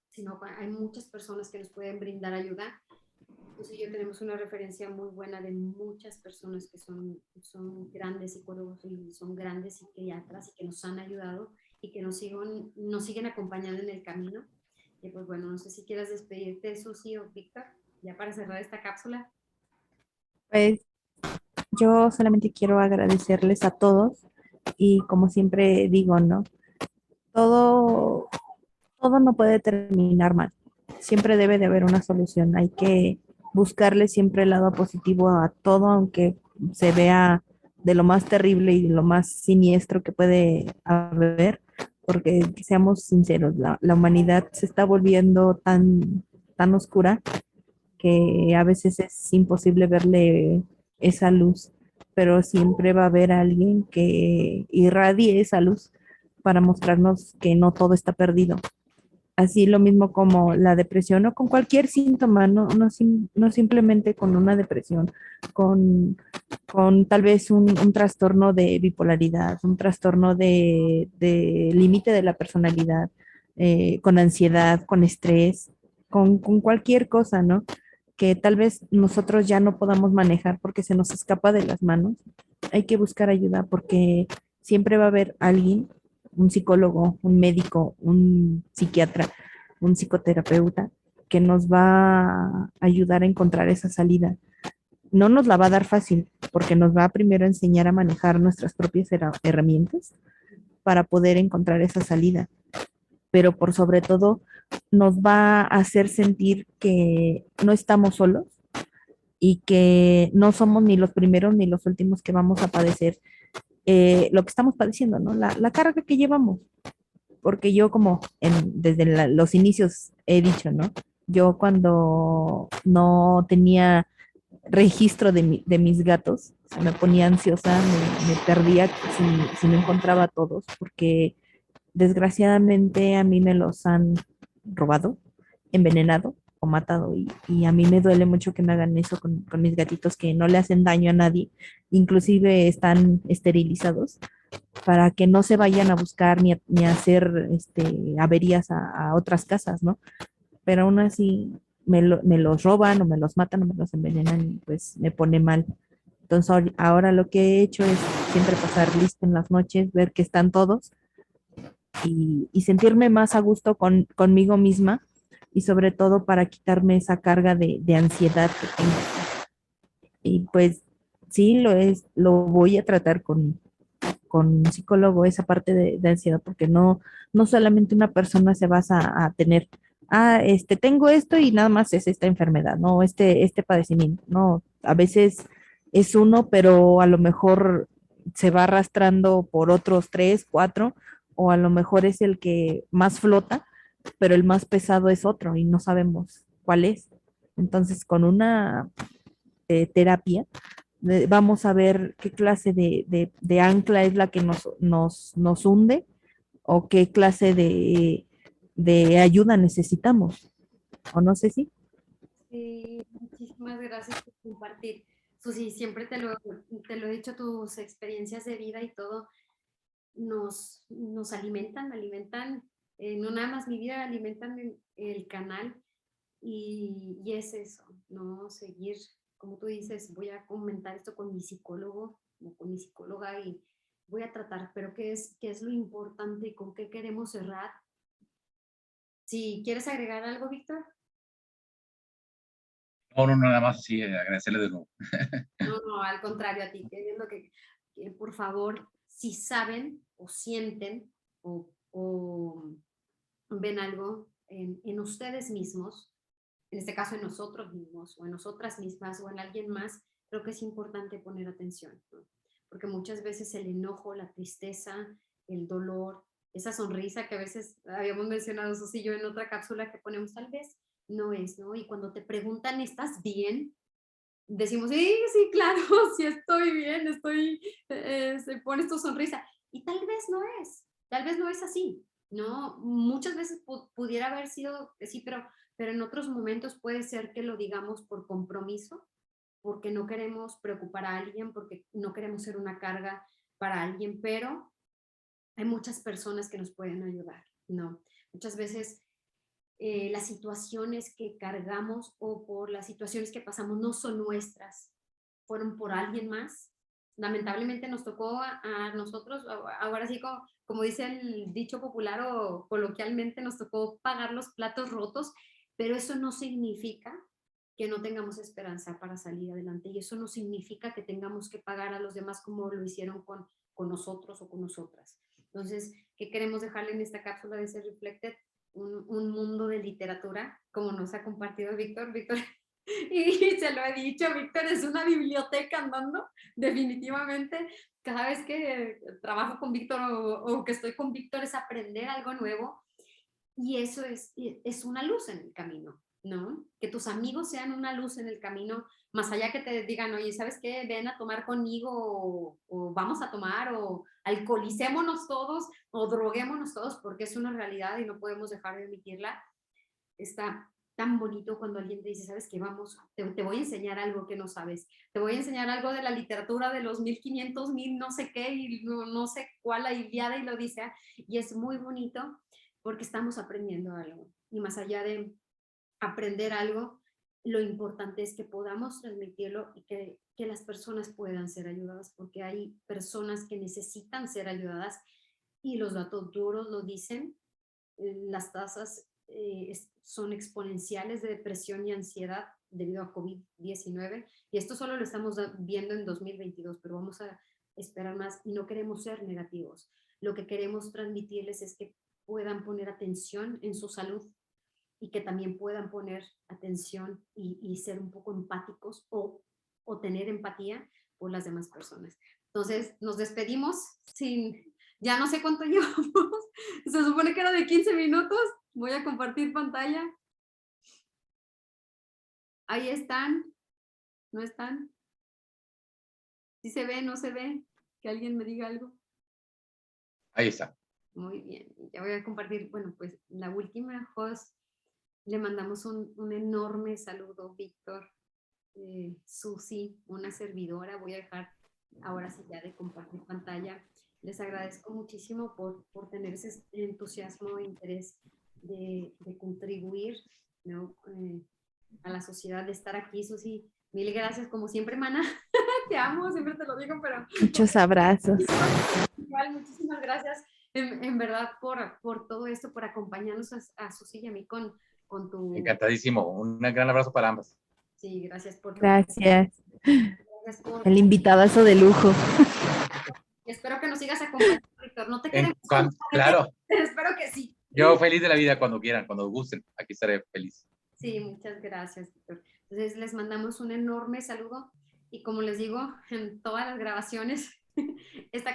sino que hay muchas personas que nos pueden brindar ayuda. Entonces yo tenemos una referencia muy buena de muchas personas que son grandes psicólogos y son grandes psiquiatras y que nos han ayudado y que nos siguen acompañando en el camino. Y pues bueno, no sé si quieras despedirte, Susi o Víctor, ya para cerrar esta cápsula. Pues yo solamente quiero agradecerles a todos y como siempre digo, ¿no? Todo no puede terminar mal. Siempre debe de haber una solución. Hay que buscarle siempre el lado positivo a todo, aunque se vea de lo más terrible y de lo más siniestro que puede haber. porque seamos sinceros, la humanidad se está volviendo tan oscura que a veces es imposible verle esa luz, pero siempre va a haber alguien que irradie esa luz para mostrarnos que no todo está perdido. Así lo mismo como la depresión o con cualquier síntoma, no simplemente con una depresión, con, con tal vez un trastorno de bipolaridad, un trastorno de límite de la personalidad, con ansiedad, con estrés, con cualquier cosa, ¿no? Que tal vez nosotros ya no podamos manejar porque se nos escapa de las manos. Hay que buscar ayuda porque siempre va a haber alguien, un psicólogo, un médico, un psiquiatra, un psicoterapeuta, que nos va a ayudar a encontrar esa salida. No nos la va a dar fácil, porque nos va a primero enseñar a manejar nuestras propias herramientas para poder encontrar esa salida, pero por sobre todo nos va a hacer sentir que no estamos solos y que no somos ni los primeros ni los últimos que vamos a padecer lo que estamos padeciendo, ¿no? La carga que llevamos, porque yo como desde los inicios he dicho, ¿no? Yo cuando no tenía registro de mis gatos, o sea, me ponía ansiosa, me perdía si no encontraba a todos, porque desgraciadamente a mí me los han robado, envenenado o matado y a mí me duele mucho que me hagan eso con mis gatitos que no le hacen daño a nadie, inclusive están esterilizados para que no se vayan a buscar ni a hacer averías a otras casas, ¿no? Pero aún así me los roban o me los matan o me los envenenan y pues me pone mal. Entonces ahora lo que he hecho es siempre pasar lista en las noches, ver que están todos y sentirme más a gusto conmigo misma y sobre todo para quitarme esa carga de ansiedad que tengo. Y pues sí, lo voy a tratar con un psicólogo esa parte de ansiedad, porque no solamente una persona se basa a tener, tengo esto y nada más es esta enfermedad, no, este padecimiento, no, a veces es uno, pero a lo mejor se va arrastrando por otros tres, cuatro, o a lo mejor es el que más flota, pero el más pesado es otro y no sabemos cuál es. Entonces, con una terapia, vamos a ver qué clase de ancla es la que nos hunde o qué clase de ayuda necesitamos. O no sé si. Sí, muchísimas gracias por compartir. Susi, siempre te lo he dicho, tus experiencias de vida y todo nos alimentan, no nada más mi vida, alimentan el canal y es eso, ¿no? Seguir, como tú dices, voy a comentar esto con mi psicólogo o con mi psicóloga y voy a tratar, pero qué es lo importante y con qué queremos cerrar? Si quieres agregar algo, Víctor. No, no, no, nada más sí, agradecerle de nuevo. No, no, al contrario a ti, queriendo que por favor, si saben o sienten o ven algo en ustedes mismos, en este caso en nosotros mismos o en nosotras mismas o en alguien más, creo que es importante poner atención, ¿no? Porque muchas veces el enojo, la tristeza, el dolor, esa sonrisa que a veces habíamos mencionado Susi y yo en otra cápsula que ponemos tal vez, no es, ¿no? Y cuando te preguntan, ¿estás bien? Decimos, sí, sí, claro, sí estoy bien, se pone tu sonrisa. Y tal vez no es así, ¿no? Muchas veces pudiera haber sido que sí, pero en otros momentos puede ser que lo digamos por compromiso, porque no queremos preocupar a alguien, porque no queremos ser una carga para alguien, pero hay muchas personas que nos pueden ayudar, ¿no? Muchas veces las situaciones que cargamos o por las situaciones que pasamos no son nuestras, fueron por alguien más. Lamentablemente nos tocó a nosotros, ahora sí como dice el dicho popular o coloquialmente, nos tocó pagar los platos rotos, pero eso no significa que no tengamos esperanza para salir adelante y eso no significa que tengamos que pagar a los demás como lo hicieron con nosotros o con nosotras. Entonces, ¿qué queremos dejarle en esta cápsula de Ser Reflected? Un mundo de literatura, como nos ha compartido Víctor. Víctor Y se lo he dicho, Víctor es una biblioteca andando, definitivamente. Cada vez que trabajo con Víctor o que estoy con Víctor es aprender algo nuevo y eso es una luz en el camino, ¿no? Que tus amigos sean una luz en el camino, más allá que te digan, oye, ¿sabes qué? Ven a tomar conmigo o vamos a tomar o alcoholicémonos todos o droguémonos todos porque es una realidad y no podemos dejar de emitirla. Está tan bonito cuando alguien te dice, ¿sabes qué? Vamos, te voy a enseñar algo que no sabes. Te voy a enseñar algo de la literatura de los 1500, 1000, no sé qué, y no sé cuál, la Ilíada y la Odisea. Y es muy bonito porque estamos aprendiendo algo. Y más allá de aprender algo, lo importante es que podamos transmitirlo y que las personas puedan ser ayudadas, porque hay personas que necesitan ser ayudadas y los datos duros lo dicen. Las tasas son exponenciales de depresión y ansiedad debido a COVID-19 y esto solo lo estamos viendo en 2022, pero vamos a esperar más y no queremos ser negativos. Lo que queremos transmitirles es que puedan poner atención en su salud y que también puedan poner atención y ser un poco empáticos o tener empatía por las demás personas. Entonces, nos despedimos sin, ya no sé cuánto llevamos, se supone que era de 15 minutos, voy a compartir pantalla. Ahí están, ¿no están? ¿Sí se ve, no se ve? Que alguien me diga algo. Ahí está. Muy bien, ya voy a compartir, bueno, pues la última host, le mandamos un enorme saludo, Víctor, Susi, una servidora, voy a dejar ahora sí ya de compartir pantalla. Les agradezco muchísimo por tener ese entusiasmo e interés de contribuir, ¿no? A la sociedad, de estar aquí, Susi. Mil gracias, como siempre, mana. Te amo, siempre te lo digo, pero... Muchos abrazos. Igual, muchísimas gracias, en verdad, por todo esto, por acompañarnos a Susi y a mí con tu... Encantadísimo. Un gran abrazo para ambas. Sí, gracias por... Gracias. Gracias por... El invitadazo de lujo. Espero que nos sigas acompañando, Víctor. No te queremos claro. pero espero que sí. Yo feliz de la vida cuando quieran, cuando gusten. Aquí estaré feliz. Sí, muchas gracias, Víctor. Entonces, les mandamos un enorme saludo y como les digo en todas las grabaciones, esta